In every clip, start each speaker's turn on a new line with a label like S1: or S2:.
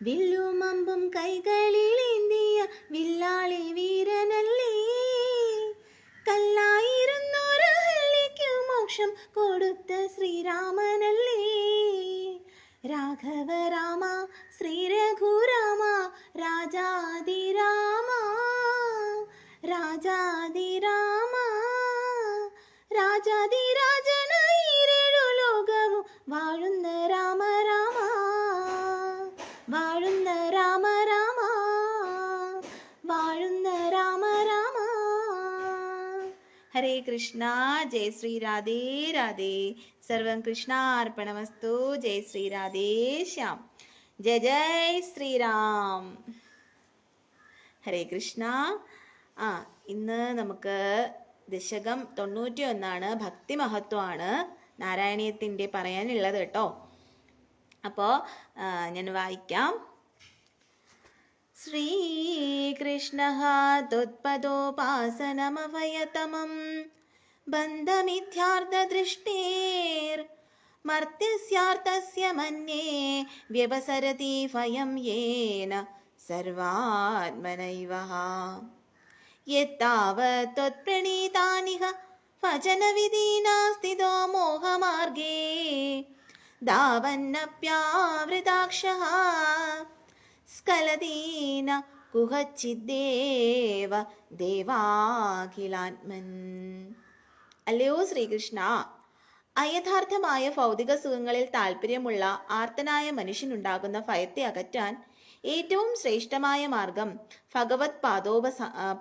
S1: വില്ലും അമ്പും കൈകളിലേന്തിയ വില്ലാളി വീരനല്ലേ. കല്ലായിരുന്നൊരു ഹല്ലിക്കു മോക്ഷം കൊടുത്ത ശ്രീരാമനല്ലേ. രാഘവ രാമ ശ്രീ രഘുരാമ രാജാതിരാമ രാജാതിരാമ രാജാതിരാജനീരേഴു ലോകവും വാഴുന്ന രാമ രാമ വാഴുന്ന രാമ രാമ വാഴുന്ന രാമ രാമ. ഹരേ കൃഷ്ണ. ജയ ശ്രീ രാധേ രാധേ. സർവം കൃഷ്ണാർപ്പണമസ്തു. ജയ ശ്രീ രാധേ ശ്യാം. ജയ ജയ ശ്രീരാം. ഹരേ കൃഷ്ണ. ഇന്ന് നമുക്ക് ദശകം 91 ഭക്തി മഹത്വമാണ് നാരായണീയത്തിൻ്റെ പറയാനുള്ളത് കേട്ടോ. അപ്പോൾ ഞാൻ വായിക്കാം. ശ്രീകൃഷ്ണ ത്വത്പദോപാസനമഭയതമം ബന്ധമിഥ്യാർത്ഥദൃഷ്ടേർ മർത്യസ്യാർത്ഥസ്യ മന്യേ വ്യവസരതി ഭയം യേന സർവാത്മനൈവ യത്താവത് ത്വത്പ്രണീതാനിഹ ഭജനവിധീനാ സ്ഥിതോ മോഹമാർഗേ ധാവന്നപ്യാവൃതാക്ഷഃ സ്ഖലതീന കുഹച്ചിദ്ദേവ ദേവാഖിലാത്മൻ. അല്ലയോ ശ്രീകൃഷ്ണ, അയഥാർത്ഥമായ ഭൗതിക സുഖങ്ങളിൽ താല്പര്യമുള്ള ആർത്തനായ മനുഷ്യനുണ്ടാകുന്ന ഭയത്തെ അകറ്റാൻ ഏറ്റവും ശ്രേഷ്ഠമായ മാർഗം ഭഗവത്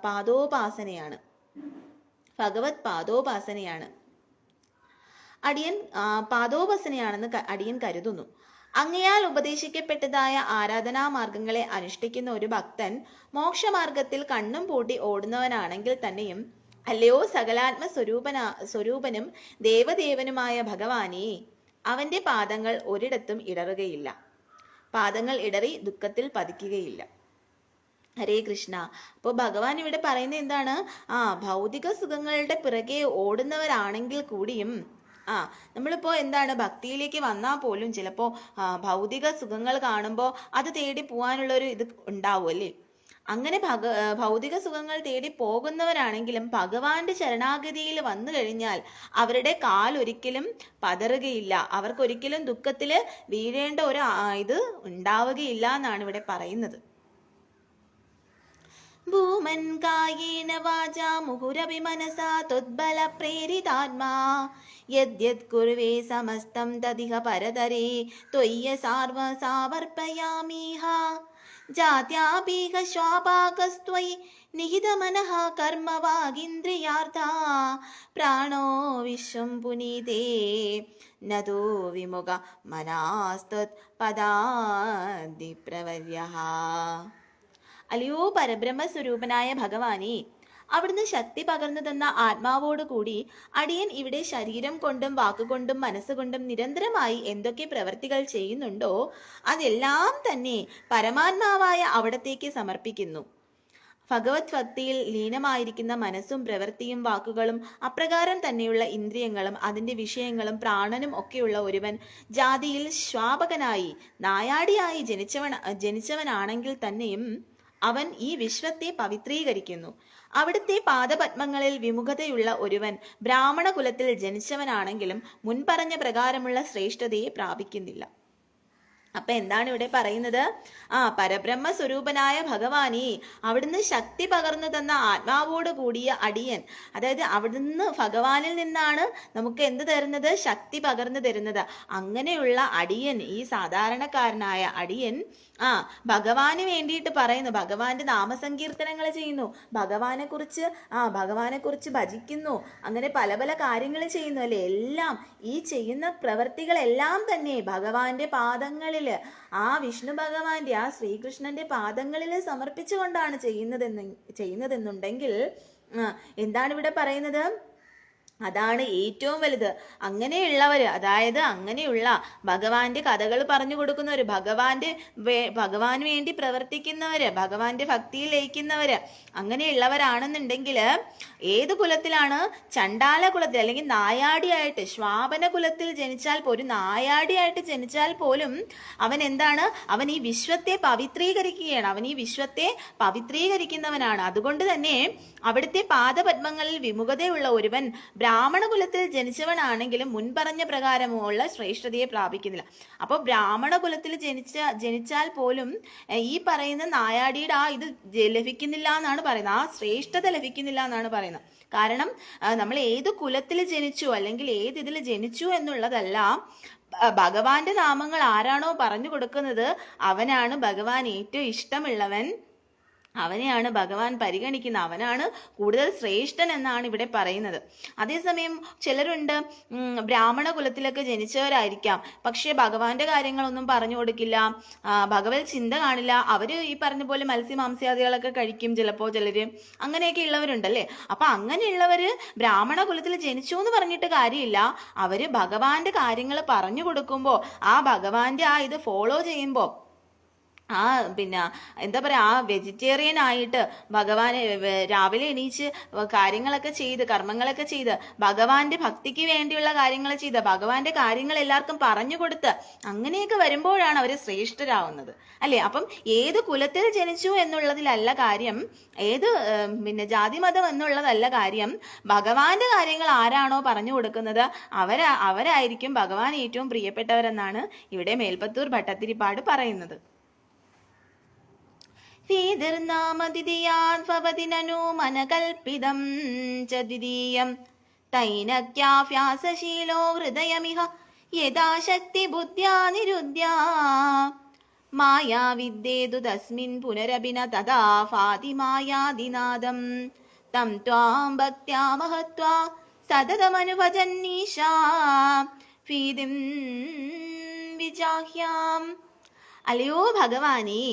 S1: പാദോപാസനയാണ്. ഭഗവത് പാദോപാസനയാണ് അടിയൻ പാദോപാസനയാണെന്ന് അടിയൻ കരുതുന്നു. അങ്ങയാൽ ഉപദേശിക്കപ്പെട്ടതായ ആരാധനാ മാർഗങ്ങളെ അനുഷ്ഠിക്കുന്ന ഒരു ഭക്തൻ മോക്ഷമാർഗത്തിൽ കണ്ണും പൂട്ടി ഓടുന്നവനാണെങ്കിൽ തന്നെയും, അല്ലയോ സകലാത്മ സ്വരൂപനും ദേവദേവനുമായ ഭഗവാനേ, അവന്റെ പാദങ്ങൾ ഒരിടത്തും ഇടറുകയില്ല. പാദങ്ങൾ ഇടറി ദുഃഖത്തിൽ പതിക്കുകയില്ല. ഹരേ കൃഷ്ണ. അപ്പോൾ ഭഗവാൻ ഇവിടെ പറയുന്നത് എന്താണ്? ഭൗതിക സുഖങ്ങളുടെ പിറകെ ഓടുന്നവരാണെങ്കിൽ കൂടിയും നമ്മളിപ്പോൾ എന്താണ് ഭക്തിയിലേക്ക് വന്നാൽ പോലും ചിലപ്പോൾ ഭൗതിക സുഖങ്ങൾ കാണുമ്പോൾ അത് തേടി പോകാനുള്ളൊരു ഇത് ഉണ്ടാവും അല്ലേ. അങ്ങനെ ഭൗതിക സുഖങ്ങൾ തേടി പോകുന്നവരാണെങ്കിലും ഭഗവാന്റെ ശരണാഗതിയിൽ വന്നു കഴിഞ്ഞാൽ അവരുടെ കാലൊരിക്കലും പതറുകയില്ല. അവർക്കൊരിക്കലും ദുഃഖത്തിൽ വീഴേണ്ട ഒരു ഇത് ഉണ്ടാവുകയില്ല എന്നാണ് ഇവിടെ പറയുന്നത്. ഭൂമൻ കായേന വാചാ മുഹുരപി മനസാ ത്വദ്ബല പ്രേരിതാത്മാ യദ്യത് കുർവേ സമസ്തം തദിഹ പരതരേ ത്വയ്യ സാർവ സമർപ്പയാമിഹ ജാത്യാപീഹ ശ്വാപാകസ്ത്വയി നിഹിതമനഃ കർമ്മ വാഗീന്ദ്രിയാർത്ഥാ പ്രാണോ വിശ്വം പുനീതേ നതോ വിമുഖ മനാസ്ത്വത് പദാദി പ്രവർയഃ. അല്ലയോ പരബ്രഹ്മ സ്വരൂപനായ ഭഗവാനെ, അവിടുന്ന് ശക്തി പകർന്നു തന്ന ആത്മാവോടുകൂടി അടിയൻ ഇവിടെ ശരീരം കൊണ്ടും വാക്കുകൊണ്ടും മനസ്സുകൊണ്ടും നിരന്തരമായി എന്തൊക്കെ പ്രവൃത്തികൾ ചെയ്യുന്നുണ്ടോ അതെല്ലാം തന്നെ പരമാത്മാവായ അവിടത്തേക്ക് സമർപ്പിക്കുന്നു. ഭഗവത് ഭക്തിയിൽ ലീനമായിരിക്കുന്ന മനസ്സും പ്രവൃത്തിയും വാക്കുകളും അപ്രകാരം തന്നെയുള്ള ഇന്ദ്രിയങ്ങളും അതിൻ്റെ വിഷയങ്ങളും പ്രാണനും ഒക്കെയുള്ള ഒരുവൻ ജാതിയിൽ ശ്വാപകനായി നായാടിയായി ജനിച്ചവനാണെങ്കിൽ തന്നെയും അവൻ ഈ വിശ്വത്തെ പവിത്രീകരിക്കുന്നു. അവിടുത്തെ പാദപത്മങ്ങളിൽ വിമുഖതയുള്ള ഒരുവൻ ബ്രാഹ്മണ കുലത്തിൽ ജനിച്ചവനാണെങ്കിലും മുൻപറഞ്ഞ പ്രകാരമുള്ള ശ്രേഷ്ഠതയെ പ്രാപിക്കുന്നില്ല. അപ്പൊ എന്താണ് ഇവിടെ പറയുന്നത്? പരബ്രഹ്മ സ്വരൂപനായ ഭഗവാനെ, അവിടുന്ന് ശക്തി പകർന്നു തന്ന ആത്മാവോട് കൂടിയ അടിയൻ, അതായത് അവിടുന്ന് ഭഗവാനിൽ നിന്നാണ് നമുക്ക് എന്ത് തരുന്നത്? ശക്തി പകർന്നു തരുന്നത്. അങ്ങനെയുള്ള അടിയൻ, ഈ സാധാരണക്കാരനായ അടിയൻ ഭഗവാന് വേണ്ടിയിട്ട് പറയുന്നു, ഭഗവാന്റെ നാമസങ്കീർത്തനങ്ങൾ ചെയ്യുന്നു, ഭഗവാനെ കുറിച്ച് ഭജിക്കുന്നു, അങ്ങനെ പല പല കാര്യങ്ങൾ ചെയ്യുന്നു അല്ലെ. എല്ലാം ഈ ചെയ്യുന്ന പ്രവൃത്തികളെല്ലാം തന്നെ ഭഗവാന്റെ പാദങ്ങളിൽ, ആ വിഷ്ണു ഭഗവാന്റെ, ആ ശ്രീകൃഷ്ണന്റെ പാദങ്ങളിൽ സമർപ്പിച്ചുകൊണ്ടാണ് ചെയ്യുന്നതെന്നുണ്ടെങ്കിൽ എന്താണ് ഇവിടെ പറയുന്നത്? അതാണ് ഏറ്റവും വലുത്. അങ്ങനെയുള്ളവര്, അതായത് അങ്ങനെയുള്ള ഭഗവാന്റെ കഥകൾ പറഞ്ഞു കൊടുക്കുന്നവര്, ഭഗവാന് വേണ്ടി പ്രവർത്തിക്കുന്നവര്, ഭഗവാന്റെ ഭക്തിയിൽ ലയിക്കുന്നവര്, അങ്ങനെയുള്ളവരാണെന്നുണ്ടെങ്കിൽ ഏത് കുലത്തിലാണ്? ചണ്ടാല കുലത്തിൽ അല്ലെങ്കിൽ നായാടിയായിട്ട്, ശ്വാപന കുലത്തിൽ ജനിച്ചാൽ പോലും, ഒരു നായാടിയായിട്ട് ജനിച്ചാൽ പോലും അവൻ എന്താണ്? അവൻ ഈ വിശ്വത്തെ പവിത്രീകരിക്കുകയാണ്, അവൻ ഈ വിശ്വത്തെ പവിത്രീകരിക്കുന്നവനാണ്. അതുകൊണ്ട് തന്നെ അവിടുത്തെ പാദപത്മങ്ങളിൽ വിമുഖതയുള്ള ഒരുവൻ ബ്രാഹ്മണ കുലത്തിൽ ജനിച്ചവനാണെങ്കിലും മുൻപറഞ്ഞ പ്രകാരമുള്ള ശ്രേഷ്ഠതയെ പ്രാപിക്കുന്നില്ല. അപ്പോൾ ബ്രാഹ്മണ കുലത്തിൽ ജനിച്ചാൽ പോലും ഈ പറയുന്ന നായാടിയുടെ ഇത് ലഭിക്കുന്നില്ല എന്നാണ് പറയുന്നത്, ആ ശ്രേഷ്ഠത ലഭിക്കുന്നില്ല എന്നാണ് പറയുന്നത്. കാരണം നമ്മൾ ഏത് കുലത്തിൽ ജനിച്ചു അല്ലെങ്കിൽ ഏത് ഇതിൽ ജനിച്ചു എന്നുള്ളതല്ല, ഭഗവാന്റെ നാമങ്ങൾ ആരാണോ പറഞ്ഞു കൊടുക്കുന്നത് അവനാണ് ഭഗവാൻ ഏറ്റവും ഇഷ്ടമുള്ളവൻ, അവനെയാണ് ഭഗവാൻ പരിഗണിക്കുന്നത്, അവനാണ് കൂടുതൽ ശ്രേഷ്ഠൻ എന്നാണ് ഇവിടെ പറയുന്നത്. അതേസമയം ചിലരുണ്ട് ബ്രാഹ്മണ കുലത്തിലൊക്കെ ജനിച്ചവരായിരിക്കാം, പക്ഷെ ഭഗവാന്റെ കാര്യങ്ങളൊന്നും പറഞ്ഞു കൊടുക്കില്ല, ഭഗവത് ചിന്ത കാണില്ല, അവര് ഈ പറഞ്ഞ പോലെ മത്സ്യമാംസ്യാദികളൊക്കെ കഴിക്കും ചിലപ്പോ ചിലര്, അങ്ങനെയൊക്കെ ഉള്ളവരുണ്ടല്ലേ. അപ്പൊ അങ്ങനെയുള്ളവര് ബ്രാഹ്മണ കുലത്തിൽ ജനിച്ചു എന്ന് പറഞ്ഞിട്ട് കാര്യമില്ല, അവര് ഭഗവാന്റെ കാര്യങ്ങൾ പറഞ്ഞു കൊടുക്കുമ്പോ, ആ ഭഗവാന്റെ ഇത് ഫോളോ ചെയ്യുമ്പോ, പിന്നെ എന്താ പറയാ, വെജിറ്റേറിയൻ ആയിട്ട് ഭഗവാനെ രാവിലെ എണീച്ച് കാര്യങ്ങളൊക്കെ ചെയ്ത്, കർമ്മങ്ങളൊക്കെ ചെയ്ത്, ഭഗവാന്റെ ഭക്തിക്ക് വേണ്ടിയുള്ള കാര്യങ്ങൾ ചെയ്ത്, ഭഗവാന്റെ കാര്യങ്ങൾ എല്ലാവർക്കും പറഞ്ഞു കൊടുത്ത്, അങ്ങനെയൊക്കെ വരുമ്പോഴാണ് അവർ ശ്രേഷ്ഠരാവുന്നത് അല്ലേ. അപ്പം ഏത് കുലത്തിൽ ജനിച്ചു എന്നുള്ളതിലല്ല കാര്യം, ഏത് പിന്നെ ജാതി മതം എന്നുള്ളതല്ല കാര്യം, ഭഗവാന്റെ കാര്യങ്ങൾ ആരാണോ പറഞ്ഞു കൊടുക്കുന്നത് അവരായിരിക്കും ഭഗവാൻ ഏറ്റവും പ്രിയപ്പെട്ടവരെന്നാണ് ഇവിടെ മേൽപ്പത്തൂർ ഭട്ടത്തിരിപ്പാട് പറയുന്നത്. ഭവതി നനു മനകൽപ്പിതം ച ദ്വിതീയം തൈനക്യാഭ്യാസശീലോ ഹൃദയമിഹ യഥാശക്തി ബുദ്ധ്യാ നിരുദ്ധ്യ മായാവിദ്യേതു തസ്മിൻ പുനരഭിന തഥാ ഫാതി മായാദിനാദം തം ത്വാം ഭക്ത്യാ മഹത്വാ സതതമനുഭജന്നീശാ ഭീതിം വിജാഹ്യാം. അല്ലയോ ഭഗവാനേ,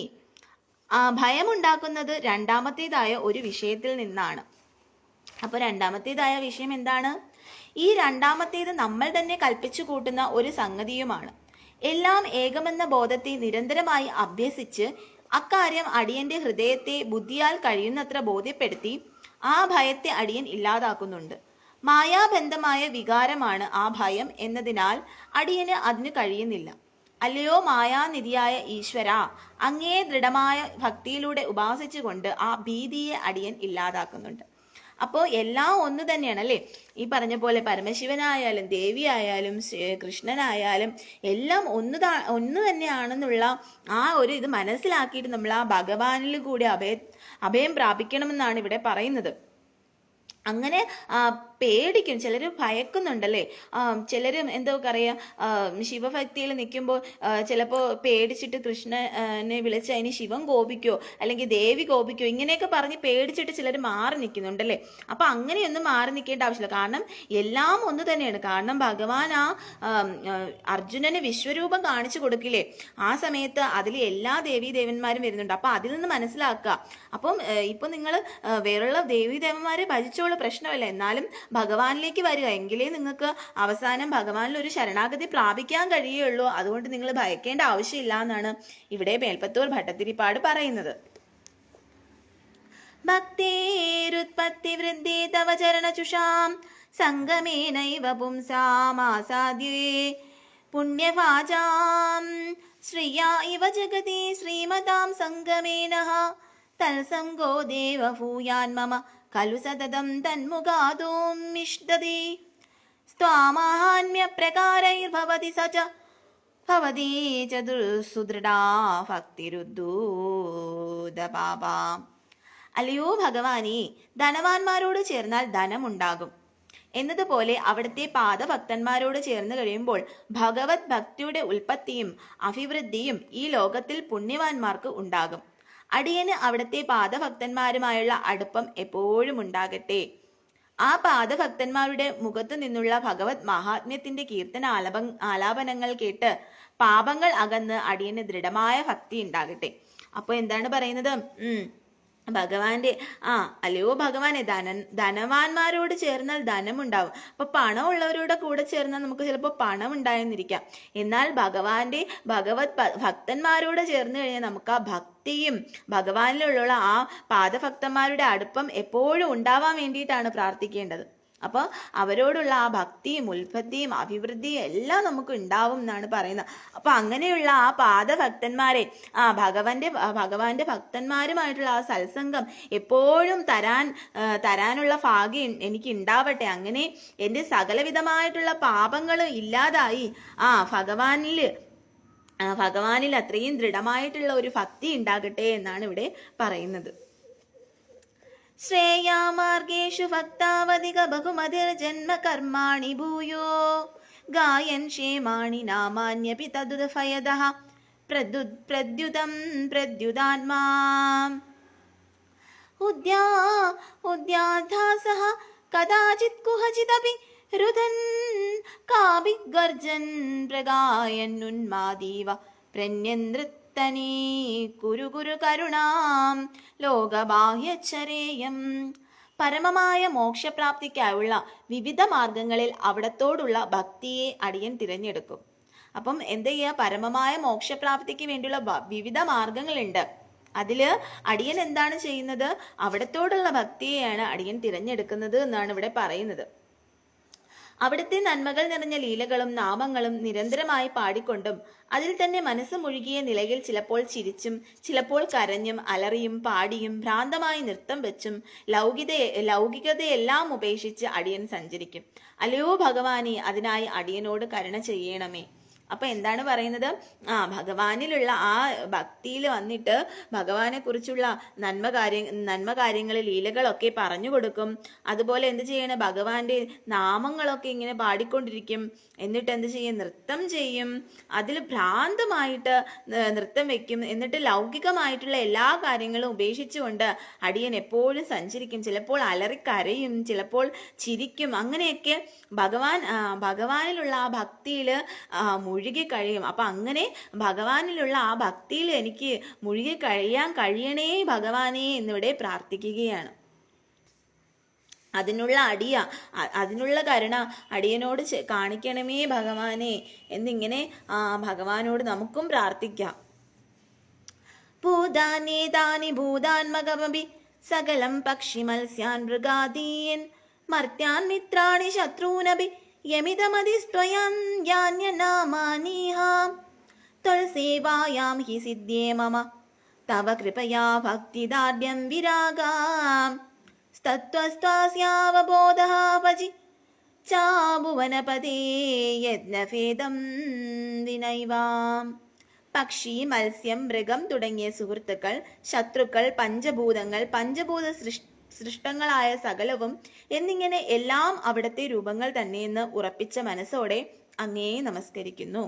S1: ഭയമുണ്ടാക്കുന്നത് രണ്ടാമത്തേതായ ഒരു വിഷയത്തിൽ നിന്നാണ്. അപ്പൊ രണ്ടാമത്തേതായ വിഷയം എന്താണ്? ഈ രണ്ടാമത്തേത് നമ്മൾ തന്നെ കൽപ്പിച്ചു കൂട്ടുന്ന ഒരു സംഗതിയുമാണ്. എല്ലാം ഏകമെന്ന ബോധത്തെ നിരന്തരമായി അഭ്യസിച്ച് അക്കാര്യം അടിയന്റെ ഹൃദയത്തെ ബുദ്ധിയാൽ കഴിയുന്നത്ര ബോധ്യപ്പെടുത്തി ആ ഭയത്തെ അടിയൻ ഇല്ലാതാക്കുന്നുണ്ട്. മായാബന്ധമായ വികാരമാണ് ആ ഭയം എന്നതിനാൽ അടിയന് അതിന് കഴിയുന്നില്ല. അല്ലയോ മായാനിധിയായ ഈശ്വര, അങ്ങേ ദൃഢമായ ഭക്തിയിലൂടെ ഉപാസിച്ചുകൊണ്ട് ആ ഭീതിയെ അടിയൻ ഇല്ലാതാക്കുന്നുണ്ട്. അപ്പോൾ എല്ലാം ഒന്ന് തന്നെയാണ് അല്ലേ. ഈ പറഞ്ഞ പോലെ പരമശിവനായാലും ദേവിയായാലും കൃഷ്ണനായാലും എല്ലാം ഒന്ന് തന്നെയാണെന്നുള്ള ആ ഒരു ഇത് മനസ്സിലാക്കിയിട്ട് നമ്മൾ ആ ഭഗവാനിൽ കൂടി അഭയം പ്രാപിക്കണമെന്നാണ് ഇവിടെ പറയുന്നത്. അങ്ങനെ പേടിക്കും, ചിലർ ഭയക്കുന്നുണ്ടല്ലേ, ചിലർ എന്താ പറയുക, ശിവഭക്തിയിൽ നിൽക്കുമ്പോൾ ചിലപ്പോൾ പേടിച്ചിട്ട് കൃഷ്ണനെ വിളിച്ച് അതിന് ശിവൻ കോപിക്കോ അല്ലെങ്കിൽ ദേവി കോപിക്കോ ഇങ്ങനെയൊക്കെ പറഞ്ഞ് പേടിച്ചിട്ട് ചിലർ മാറി നിൽക്കുന്നുണ്ടല്ലേ. അപ്പം അങ്ങനെയൊന്നും മാറി നിൽക്കേണ്ട ആവശ്യമില്ല, കാരണം എല്ലാം ഒന്ന് തന്നെയാണ്. കാരണം ഭഗവാൻ അർജുനന് വിശ്വരൂപം കാണിച്ചു കൊടുക്കില്ലേ, ആ സമയത്ത് അതിൽ എല്ലാ ദേവീദേവന്മാരും വരുന്നുണ്ട്. അപ്പം അതിൽ നിന്ന് മനസ്സിലാക്കുക. അപ്പം ഇപ്പം നിങ്ങൾ വേറുള്ള ദേവീദേവന്മാരെ ഭജിച്ചോളൂ, പ്രശ്നമല്ല, എന്നാലും ഭഗവാനിലേക്ക് വരിക, എങ്കിലേ നിങ്ങൾക്ക് അവസാനം ഭഗവാനിൽ ഒരു ശരണാഗതി പ്രാപിക്കാൻ കഴിയുള്ളൂ. അതുകൊണ്ട് നിങ്ങൾ ഭയക്കേണ്ട ആവശ്യമില്ല എന്നാണ് ഇവിടെ മേൽപ്പത്തൂർ ഭട്ടത്തിരിപ്പാട് പറയുന്നത്. ഭക്തേരുത്പത്തി വൃദ്ധി തവ ചരണചുഷാം സംഗമേനൈവ പുംസാമാസാദ്യേ പുണ്യവാചാം ശ്രിയാ ഇവ ജഗതി ശ്രീമതാം സംഗമേനഃ തൽസംഗോ ദേവ ഭൂയാൻ മമ ഖലു സതതം തന്മുഖാദോമിഷ്ദതി സ്വാമാഹാന്യ പ്രകാരൈർഭവതി സച ഭവതി ച സുദൃഢാ ഭക്തിരുദ്ധൂതപാപാ. അല്ലയോ ഭഗവാനേ, ധനവാന്മാരോട് ചേർന്നാൽ ധനമുണ്ടാകും എന്നതുപോലെ അവിടുത്തെ പാദഭക്തന്മാരോട് ചേർന്ന് കഴിയുമ്പോൾ ഭഗവത് ഭക്തിയുടെ ഉൽപ്പത്തിയും അഭിവൃദ്ധിയും ഈ ലോകത്തിൽ പുണ്യവാന്മാർക്ക് ഉണ്ടാകും. അടിയന് അവിടുത്തെ പാദഭക്തന്മാരുമായുള്ള അടുപ്പം എപ്പോഴും ഉണ്ടാകട്ടെ. ആ പാദഭക്തന്മാരുടെ മുഖത്തു നിന്നുള്ള ഭഗവത് മഹാത്മ്യത്തിന്റെ കീർത്തന ആലാപനങ്ങൾ കേട്ട് പാപങ്ങൾ അകന്ന് അടിയന് ദൃഢമായ ഭക്തി ഉണ്ടാകട്ടെ. അപ്പൊ എന്താണ് പറയുന്നത്? ഭഗവാന്റെ അല്ലയോ ഭഗവാനെ, ധനവാന്മാരോട് ചേർന്നാൽ ധനമുണ്ടാവും. അപ്പൊ പണമുള്ളവരുടെ കൂടെ ചേർന്നാൽ നമുക്ക് ചിലപ്പോൾ പണം ഉണ്ടായെന്നിരിക്കാം. എന്നാൽ ഭഗവത് ഭക്തന്മാരോട് ചേർന്ന് കഴിഞ്ഞാൽ നമുക്ക് ആ ഭക്തിയും ഭഗവാനിലുള്ള ആ പാദഭക്തന്മാരുടെ അടുപ്പം എപ്പോഴും ഉണ്ടാവാൻ വേണ്ടിയിട്ടാണ് പ്രാർത്ഥിക്കേണ്ടത്. അപ്പൊ അവരോടുള്ള ആ ഭക്തിയും ഉൽപ്പത്തിയും അഭിവൃദ്ധിയും എല്ലാം നമുക്ക് ഉണ്ടാവും എന്നാണ് പറയുന്നത്. അപ്പൊ അങ്ങനെയുള്ള ആ പാദഭക്തന്മാരെ ഭഗവാന്റെ ഭക്തന്മാരുമായിട്ടുള്ള ആ സത്സംഗം എപ്പോഴും തരാനുള്ള ഭാഗ്യം എനിക്ക് ഉണ്ടാവട്ടെ. അങ്ങനെ എൻ്റെ സകലവിധമായിട്ടുള്ള പാപങ്ങളും ഇല്ലാതായി ഭഗവാനിൽ അത്രയും ദൃഢമായിട്ടുള്ള ഒരു ഭക്തി ഉണ്ടാകട്ടെ എന്നാണ് ഇവിടെ പറയുന്നത്. ശ്രേയാമാർഗേഷു ഭക്താവധിക ബഹുമതിർ ജന്മ കർമാണി ഭൂയോ ഗായൻ ക്ഷേമാണി നാമാന്യപി തദുദഫയദഃ പ്രദ്യുതം പ്രദ്യുതാത്മാം ഉദ്യാധാസഃ കദാചിത് കുഹചിദപി രുദൻ കാപി ഗർജൻ പ്രഗായന്നുന്മാദീവ പ്രന്യനൃത്തനീ കുരു കുരു കരുണാം ലോകബാഹ്യച്ചരേയം. പരമമായ മോക്ഷപ്രാപ്തിക്കായുള്ള വിവിധ മാർഗങ്ങളിൽ അവിടത്തോടുള്ള ഭക്തിയെ അടിയൻ തിരഞ്ഞെടുക്കും. അപ്പം എന്ത് ചെയ്യുക, പരമമായ മോക്ഷപ്രാപ്തിക്ക് വേണ്ടിയുള്ള വിവിധ മാർഗങ്ങളുണ്ട്. അതില് അടിയൻ എന്താണ് ചെയ്യുന്നത്, അവിടത്തോടുള്ള ഭക്തിയെയാണ് അടിയൻ തിരഞ്ഞെടുക്കുന്നത് എന്നാണ് ഇവിടെ പറയുന്നത്. അവിടുത്തെ നന്മകൾ നിറഞ്ഞ ലീലകളും നാമങ്ങളും നിരന്തരമായി പാടിക്കൊണ്ടും അതിൽ തന്നെ മനസ്സ് മുഴുകിയ നിലയിൽ ചിലപ്പോൾ ചിരിച്ചും ചിലപ്പോൾ കരഞ്ഞും അലറിയും പാടിയും ഭ്രാന്തമായി നൃത്തം വെച്ചും ലൗകികതയെല്ലാം ഉപേക്ഷിച്ച് അടിയൻ സഞ്ചരിക്കും. അല്ലയോ ഭഗവാനെ, അതിനായി അടിയനോട് കരുണ ചെയ്യണമേ. അപ്പൊ എന്താണ് പറയുന്നത്, ഭഗവാനിലുള്ള ആ ഭക്തിയിൽ വന്നിട്ട് ഭഗവാനെ കുറിച്ചുള്ള നന്മ കാര്യങ്ങൾ ലീലകളൊക്കെ പറഞ്ഞു കൊടുക്കും. അതുപോലെ എന്ത് ചെയ്യണം, ഭഗവാന്റെ നാമങ്ങളൊക്കെ ഇങ്ങനെ പാടിക്കൊണ്ടിരിക്കും. എന്നിട്ട് എന്ത് ചെയ്യും, നൃത്തം ചെയ്യും. അതിൽ ഭ്രാന്തമായിട്ട് നൃത്തം വെക്കും. എന്നിട്ട് ലൗകികമായിട്ടുള്ള എല്ലാ കാര്യങ്ങളും ഉപേക്ഷിച്ചുകൊണ്ട് അടിയൻ എപ്പോഴും സഞ്ചരിക്കും. ചിലപ്പോൾ അലറിക്കരയും, ചിലപ്പോൾ ചിരിക്കും. അങ്ങനെയൊക്കെ ഭഗവാനിലുള്ള ആ ഭക്തിയിൽ മുഴുകി കഴിയും. അപ്പൊ അങ്ങനെ ഭഗവാനിലുള്ള ആ ഭക്തിയിൽ എനിക്ക് മുഴുകി കഴിയണേ ഭഗവാനെ എന്നിവിടെ പ്രാർത്ഥിക്കുകയാണ്. അതിനുള്ള കരുണ അടിയനോട് കാണിക്കണമേ ഭഗവാനെ എന്നിങ്ങനെ ഭഗവാനോട് നമുക്കും പ്രാർത്ഥിക്കാം. ഭൂതാനേതാനി ഭൂതാത്മകമപി സകലം പക്ഷി മത്സ്യാൻ മൃഗാദീൻ മർത്യാൻ മിത്രാണി ശത്രൂനപി യമിതമതിസ്ത്വയം യാന്യനാമാനീഹ ത്വൽസേവായാം ഹി സിദ്ധ്യേ മമ തവ കൃപയാ ഭക്തിദാർഢ്യം വിരാഗാം തത്വസ്ത്വാസ്യാവബോധഃ ഭജി ചാഭുവനപതേ യജ്ഞഭേദം വിനൈവാം. പക്ഷി, മത്സ്യം, മൃഗം തുടങ്ങിയ സുഹൃത്തുക്കൾ, ശത്രുക്കൾ, പഞ്ചഭൂതങ്ങൾ, പഞ്ചഭൂത സൃഷ്ടങ്ങളായ സകലവും എന്നിങ്ങനെ എല്ലാം അവിടുത്തെ രൂപങ്ങൾ തന്നെയെന്ന് ഉറപ്പിച്ച മനസ്സോടെ അങ്ങേ നമസ്കരിക്കുന്നു.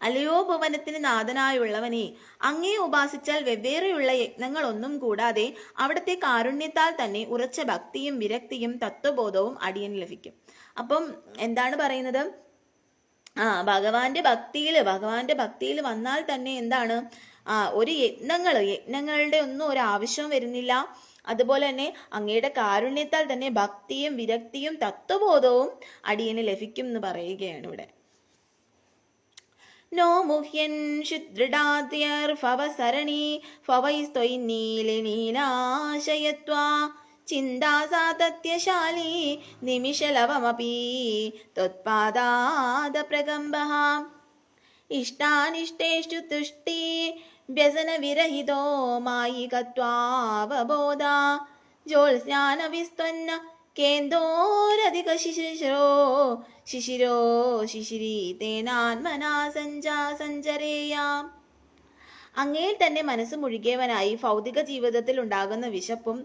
S1: അല്ലയോ ഭുവനത്തിന് നാഥനായുള്ളവനെ, അങ്ങേ ഉപാസിച്ചാൽ വെവ്വേറെയുള്ള യജ്ഞങ്ങളൊന്നും കൂടാതെ അവിടുത്തെ കാരുണ്യത്താൽ തന്നെ ഉറച്ച ഭക്തിയും വിരക്തിയും തത്വബോധവും അടിയന് ലഭിക്കും. അപ്പം എന്താണ് പറയുന്നത്, ഭഗവാന്റെ ഭക്തിയിൽ വന്നാൽ തന്നെ എന്താണ്, ഒരു യജ്ഞങ്ങളുടെ ഒന്നും ഒരു ആവശ്യം വരുന്നില്ല. അതുപോലെ തന്നെ അങ്ങയുടെ കാരുണ്യത്താൽ തന്നെ ഭക്തിയും വിരക്തിയും തത്വബോധവും അടിയന് ലഭിക്കും എന്ന് പറയുകയാണ് ഇവിടെ. നോ മുഹ്യൻ ശുദ്രടാത്യർഭവസരണി ഭവൈസ്ത്വൈനീലനീലാശയത്വാ ചിന്താസാതത്യശാലി നിമിഷലവമപി ത്വത്പാദാദ പ്രകമ്പഃ ഇഷ്ടാനിഷ്ടേഷു തുഷ്ടി വ്യസന വിരഹിതോ മായികത്വാവബോധ ജോത്സ്നാന വിസ്ത്വന്ന കേന്ദോരധിക ശിശിരോ ശിശിരീതേനാത്മനാ സഞ്ചരേയാം. അങ്ങയിൽ തന്നെ മനസ്സ് മുഴുകിയവനായി ഭൗതിക ജീവിതത്തിൽ ഉണ്ടാകുന്ന വിശപ്പും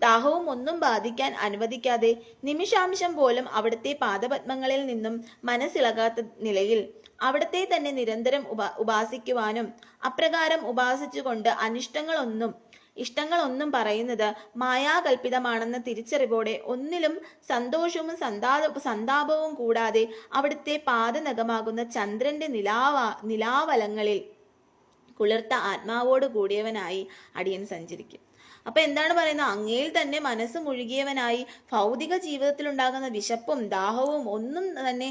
S1: ദാഹവും ഒന്നും ബാധിക്കാൻ അനുവദിക്കാതെ നിമിഷാംശം പോലും അവിടുത്തെ പാദപത്മങ്ങളിൽ നിന്നും മനസ്സിളകാത്ത നിലയിൽ അവിടുത്തെ തന്നെ നിരന്തരം ഉപാസിക്കുവാനും അപ്രകാരം ഉപാസിച്ചുകൊണ്ട് ഇഷ്ടങ്ങളൊന്നും പറയുന്നത് മായാകൽപിതമാണെന്ന തിരിച്ചറിവോടെ ഒന്നിലും സന്തോഷവും സന്താപവും കൂടാതെ അവിടുത്തെ പാദനഖമാകുന്ന ചന്ദ്രന്റെ നിലാവലങ്ങളിൽ കുളിർത്ത ആത്മാവോട് കൂടിയവനായി അടിയൻ സഞ്ചരിക്കും. അപ്പൊ എന്താണ് പറയുന്നത്? അങ്ങയിൽ തന്നെ മനസ്സ് മുഴുകിയവനായി ഭൗതിക ജീവിതത്തിൽ ഉണ്ടാകുന്ന വിശപ്പും ദാഹവും ഒന്നും തന്നെ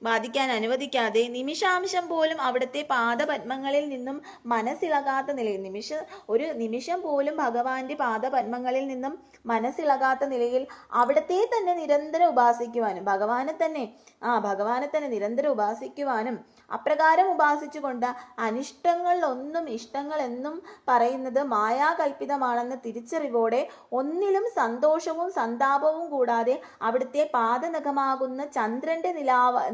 S1: ബാധിക്കാൻ അനുവദിക്കാതെ നിമിഷാംശം പോലും അവിടുത്തെ പാദപത്മങ്ങളിൽ നിന്നും മനസ്സിളകാത്ത നിലയിൽ ഒരു നിമിഷം പോലും ഭഗവാന്റെ പാദപത്മങ്ങളിൽ നിന്നും മനസ്സിളകാത്ത നിലയിൽ അവിടത്തെ തന്നെ നിരന്തരം ഉപാസിക്കുവാനും ഭഗവാനെ തന്നെ നിരന്തരം ഉപാസിക്കുവാനും അപ്രകാരം ഉപാസിച്ചുകൊണ്ട് അനിഷ്ടങ്ങളിലൊന്നും ഇഷ്ടങ്ങൾ എന്നും പറയുന്നത് മായാകൽപിതമാണെന്ന് തിരിച്ചറിവോടെ ഒന്നിലും സന്തോഷവും സന്താപവും കൂടാതെ അവിടുത്തെ പാദനഖമാകുന്ന ചന്ദ്രന്റെ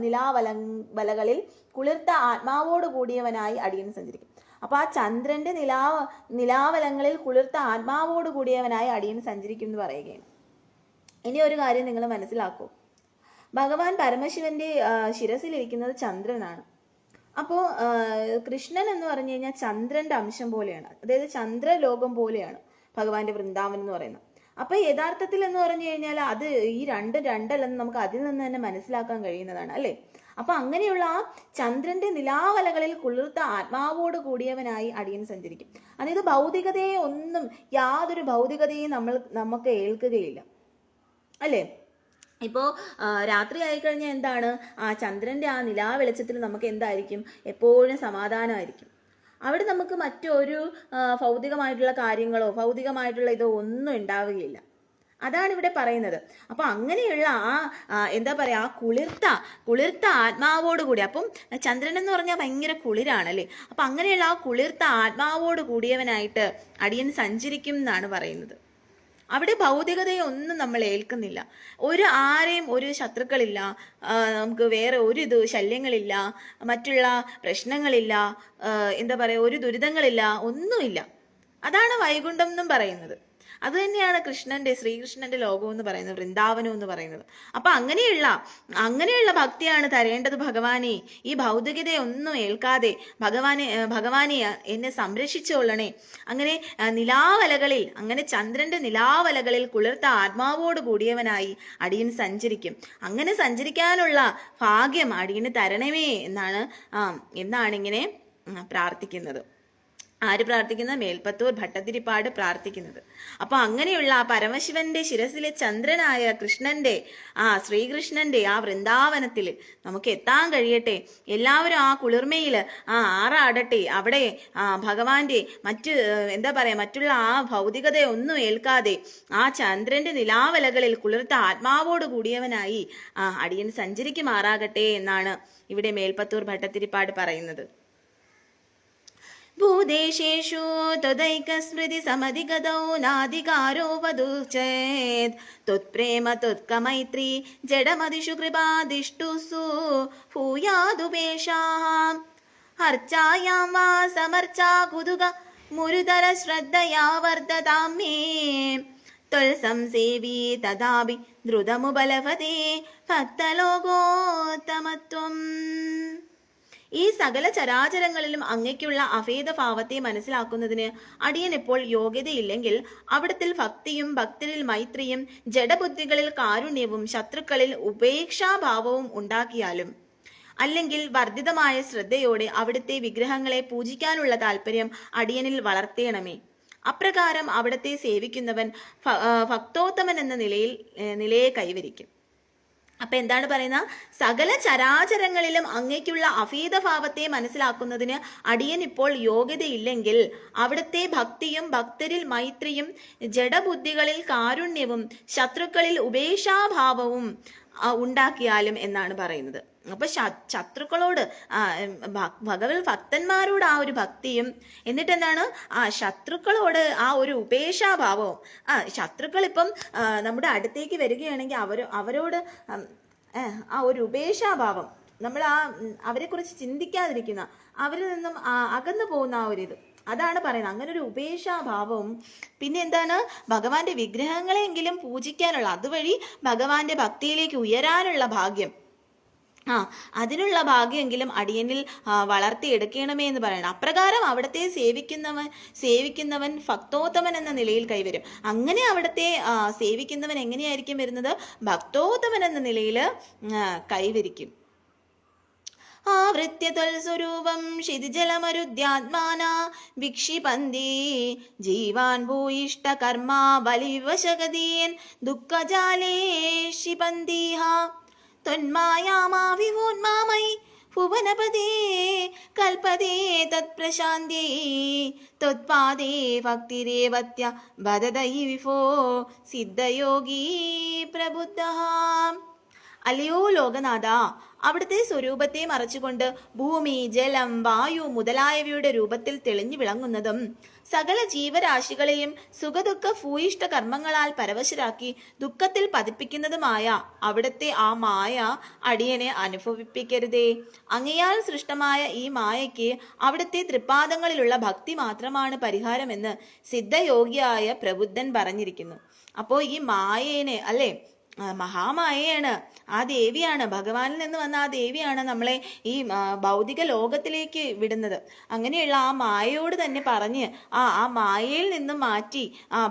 S1: നിലാവലകളിൽ കുളിർത്ത ആത്മാവോട് കൂടിയവനായി അടിയൻ സഞ്ചരിക്കും. അപ്പൊ ആ ചന്ദ്രന്റെ നിലാവലങ്ങളിൽ കുളിർത്ത ആത്മാവോട് കൂടിയവനായി അടിയൻ സഞ്ചരിക്കും എന്ന് പറയുകയാണ്. ഇനി ഒരു കാര്യം നിങ്ങൾ മനസ്സിലാക്കൂ. ഭഗവാൻ പരമശിവന്റെ ശിരസിലിരിക്കുന്നത് ചന്ദ്രനാണ്. അപ്പോൾ കൃഷ്ണൻ എന്ന് പറഞ്ഞു കഴിഞ്ഞാൽ ചന്ദ്രന്റെ അംശം പോലെയാണ്, അതായത് ചന്ദ്രലോകം പോലെയാണ് ഭഗവാന്റെ വൃന്ദാവൻ എന്ന് പറയുന്നത്. അപ്പൊ യഥാർത്ഥത്തിൽ എന്ന് പറഞ്ഞു കഴിഞ്ഞാൽ അത് ഈ രണ്ടല്ലെന്ന് നമുക്ക് അതിൽ നിന്ന് തന്നെ മനസ്സിലാക്കാൻ കഴിയുന്നതാണ് അല്ലെ. അപ്പൊ അങ്ങനെയുള്ള ആ ചന്ദ്രന്റെ നിലാവലകളിൽ കുളിർത്ത ആത്മാവോട് കൂടിയവനായി അടിയൻ സഞ്ചരിക്കും. അതായത് യാതൊരു ഭൗതികതയും നമുക്ക് ഏൽക്കുകയില്ല അല്ലേ. ഇപ്പോൾ രാത്രി ആയിക്കഴിഞ്ഞാൽ എന്താണ്, ആ ചന്ദ്രന്റെ ആ നിലാവെളിച്ചത്തിൽ നമുക്ക് എന്തായിരിക്കും, എപ്പോഴും സമാധാനമായിരിക്കും. അവിടെ നമുക്ക് മറ്റൊരു ഭൗതികമായിട്ടുള്ള കാര്യങ്ങളോ ഭൗതികമായിട്ടുള്ള ഇതോ ഒന്നും ഉണ്ടാവുകയില്ല. അതാണ് ഇവിടെ പറയുന്നത്. അപ്പൊ അങ്ങനെയുള്ള എന്താ പറയാ, ആ കുളിർത്ത ആത്മാവോട് കൂടി, അപ്പം ചന്ദ്രൻ എന്ന് പറഞ്ഞാൽ ഭയങ്കര കുളിരാണല്ലേ. അപ്പൊ അങ്ങനെയുള്ള ആ കുളിർത്ത ആത്മാവോട് കൂടിയവനായിട്ട് അടിയൻ സഞ്ചരിക്കും എന്നാണ് പറയുന്നത്. അവിടെ ഭൗതികതയൊന്നും നമ്മൾ ഏൽക്കുന്നില്ല. ഒരു ശത്രുക്കളില്ല, നമുക്ക് വേറെ ഒരു ശല്യങ്ങളില്ല, മറ്റുള്ള പ്രശ്നങ്ങളില്ല, എന്താ പറയാ, ഒരു ദുരിതങ്ങളില്ല, ഒന്നുമില്ല. അതാണ് വൈകുണ്ഠം എന്നും പറയുന്നത്. അത് തന്നെയാണ് ശ്രീകൃഷ്ണന്റെ ലോകം എന്ന് പറയുന്നത്, വൃന്ദാവനം എന്ന് പറയുന്നത്. അപ്പൊ അങ്ങനെയുള്ള ഭക്തിയാണ് തരേണ്ടത് ഭഗവാനെ. ഈ ഭൗതികതയൊന്നും ഏൽക്കാതെ ഭഗവാനെ എന്നെ സംരക്ഷിച്ചുകൊള്ളണേ. അങ്ങനെ ചന്ദ്രന്റെ നിലാവലകളിൽ കുളിർത്ത ആത്മാവോട് കൂടിയവനായി അടിയൻ സഞ്ചരിക്കും. അങ്ങനെ സഞ്ചരിക്കാനുള്ള ഭാഗ്യം അടിയന് തരണമേ എന്നാണ് ഇങ്ങനെ പ്രാർത്ഥിക്കുന്നത്. ആര് പ്രാർത്ഥിക്കുന്നത്? മേൽപ്പത്തൂർ ഭട്ടതിരിപ്പാട് പ്രാർത്ഥിക്കുന്നത്. അപ്പൊ അങ്ങനെയുള്ള ആ പരമശിവന്റെ ശിരസിലെ ചന്ദ്രനായ ശ്രീകൃഷ്ണന്റെ ആ വൃന്ദാവനത്തിൽ നമുക്ക് എത്താൻ കഴിയട്ടെ. എല്ലാവരും ആ കുളിർമയിൽ ആറാടട്ടെ. അവിടെ ഭഗവാന്റെ മറ്റുള്ള ആ ഭൗതികതയൊന്നും ഏൽക്കാതെ ആ ചന്ദ്രന്റെ നിലാവലകളിൽ കുളിർത്ത ആത്മാവോട് കൂടിയവനായി അടിയൻ സഞ്ചരിക്കുമാറാകട്ടെ എന്നാണ് ഇവിടെ മേൽപ്പത്തൂർ ഭട്ടതിരിപ്പാട് പറയുന്നത്. ഭൂദേശേഷു ത്വദൈകസ്മൃതി സമധിഗതോ നാധികാരോ വധു ചേത് ത്വത്പ്രേമ ത്വത്കമൈത്രീ ജഡമതിഷു കൃപാദിഷ്ടുസു ഭൂയാദുപേഷാം ഹർച്ചായാം വാ സമർച്ചാ കുതുക മുരുതര ശ്രദ്ധയാ വർദ്ധതാം മേ ത്വൽസംസേവി തഥാപി ദ്രുതമുബലവതേ ഭക്തലോകോത്തമത്വം. ഈ സകല ചരാചരങ്ങളിലും അങ്ങയ്ക്കുള്ള അഭേദഭാവത്തെ മനസ്സിലാക്കുന്നതിന് അടിയൻ ഇപ്പോൾ യോഗ്യതയില്ലെങ്കിൽ അവിടത്തിൽ ഭക്തിയും ഭക്തരിൽ മൈത്രിയും ജഡബുദ്ധികളിൽ കാരുണ്യവും ശത്രുക്കളിൽ ഉപേക്ഷാഭാവവും ഉണ്ടാക്കിയാലും അല്ലെങ്കിൽ വർദ്ധിതമായ ശ്രദ്ധയോടെ അവിടുത്തെ വിഗ്രഹങ്ങളെ പൂജിക്കാനുള്ള താല്പര്യം അടിയനിൽ വളർത്തേണമേ. അപ്രകാരം അവിടത്തെ സേവിക്കുന്നവൻ ഭക്തോത്തമൻ എന്ന നിലയെ കൈവരിക്കും. അപ്പൊ എന്താണ് പറയുന്നത്? സകല ചരാചരങ്ങളിലും അങ്ങയ്ക്കുള്ള അഭേദഭാവത്തെ മനസ്സിലാക്കുന്നതിന് അടിയൻ ഇപ്പോൾ യോഗ്യതയില്ലെങ്കിൽ അവിടുത്തെ ഭക്തിയും ഭക്തരിൽ മൈത്രിയും ജഡബുദ്ധികളിൽ കാരുണ്യവും ശത്രുക്കളിൽ ഉപേക്ഷാഭാവവും ഉണ്ടാക്കിയാലും എന്നാണ് പറയുന്നത്. അപ്പൊ ശത്രുക്കളോട് ഭഗവത് ഭക്തന്മാരോട് ആ ഒരു ഭക്തിയും, എന്നിട്ട് എന്താണ് ശത്രുക്കളോട് ആ ഒരു ഉപേക്ഷാഭാവവും. ശത്രുക്കൾ ഇപ്പം നമ്മുടെ അടുത്തേക്ക് വരികയാണെങ്കിൽ അവരോട് ആ ഒരു ഉപേക്ഷാഭാവം, നമ്മൾ അവരെ കുറിച്ച് ചിന്തിക്കാതിരിക്കുന്ന, അവരിൽ നിന്നും അകന്നു പോകുന്ന ആ ഒരിത്, അതാണ് പറയുന്നത്. അങ്ങനെ ഒരു ഉപേക്ഷാഭാവവും, പിന്നെ എന്താണ്, ഭഗവാന്റെ വിഗ്രഹങ്ങളെങ്കിലും പൂജിക്കാനുള്ള, അതുവഴി ഭഗവാന്റെ ഭക്തിയിലേക്ക് ഉയരാനുള്ള ഭാഗ്യം, അതിനുള്ള ഭാഗ്യമെങ്കിലും അടിയനിൽ വളർത്തിയെടുക്കണമേ എന്ന് പറയണം. അപ്രകാരം അവിടത്തെ സേവിക്കുന്നവൻ ഭക്തോത്തമൻ എന്ന നിലയിൽ കൈവരും. അങ്ങനെ അവിടത്തെ സേവിക്കുന്നവൻ എങ്ങനെയായിരിക്കും വരുന്നത്? ഭക്തോത്തമൻ എന്ന നിലയിൽ കൈവരിക്കും. ആവൃത്യ ത്വൽസ്വരൂപം ക്ഷിതിജലമരുദ്യാത്മാനാ വിക്ഷിപന്തി ജീവാൻ ഭൂയിഷ്ടകർമാ ബലിവശഗതീൻ ദുഃഖജാലേ ക്ഷിപന്തിഹ ത്വന്മായാമാവിവോന്മാമയി ഭുവനപദേ കൽപതേ തത്പ്രശാന്ത്യൈ ത്വത്പാദേ ഭക്തിരേവത്യ വദതൈ വിഭോ സിദ്ധയോഗീ പ്രബുദ്ധഃ. അല്ലയോ ലോകനാഥ, അവിടുത്തെ സ്വരൂപത്തെ മറച്ചുകൊണ്ട് ഭൂമി, ജലം, വായു മുതലായവയുടെ രൂപത്തിൽ തെളിഞ്ഞു വിളങ്ങുന്നതും സകല ജീവരാശികളെയും സുഖദുഃഖ ഭൂയിഷ്ട കർമ്മങ്ങളാൽ പരവശരാക്കി ദുഃഖത്തിൽ പതിപ്പിക്കുന്നതുമായ അവിടുത്തെ ആ മായ അടിയനെ അനുഭവിപ്പിക്കരുതേ. അങ്ങയാൽ സൃഷ്ടമായ ഈ മായയ്ക്ക് അവിടുത്തെ തൃപ്പാദങ്ങളിലുള്ള ഭക്തി മാത്രമാണ് പരിഹാരമെന്ന് സിദ്ധയോഗിയായ പ്രബുദ്ധൻ പറഞ്ഞിരിക്കുന്നു. അപ്പോൾ ഈ മായേനെ അല്ലേ, മഹാമായയാണ്, ആ ദേവിയാണ്, ഭഗവാനിൽ നിന്ന് വന്ന ആ ദേവിയാണ് നമ്മളെ ഈ ഭൗതിക ലോകത്തിലേക്ക് വിടുന്നത്. അങ്ങനെയുള്ള ആ മായയോട് തന്നെ പറഞ്ഞ് ആ മായയിൽ നിന്നും മാറ്റി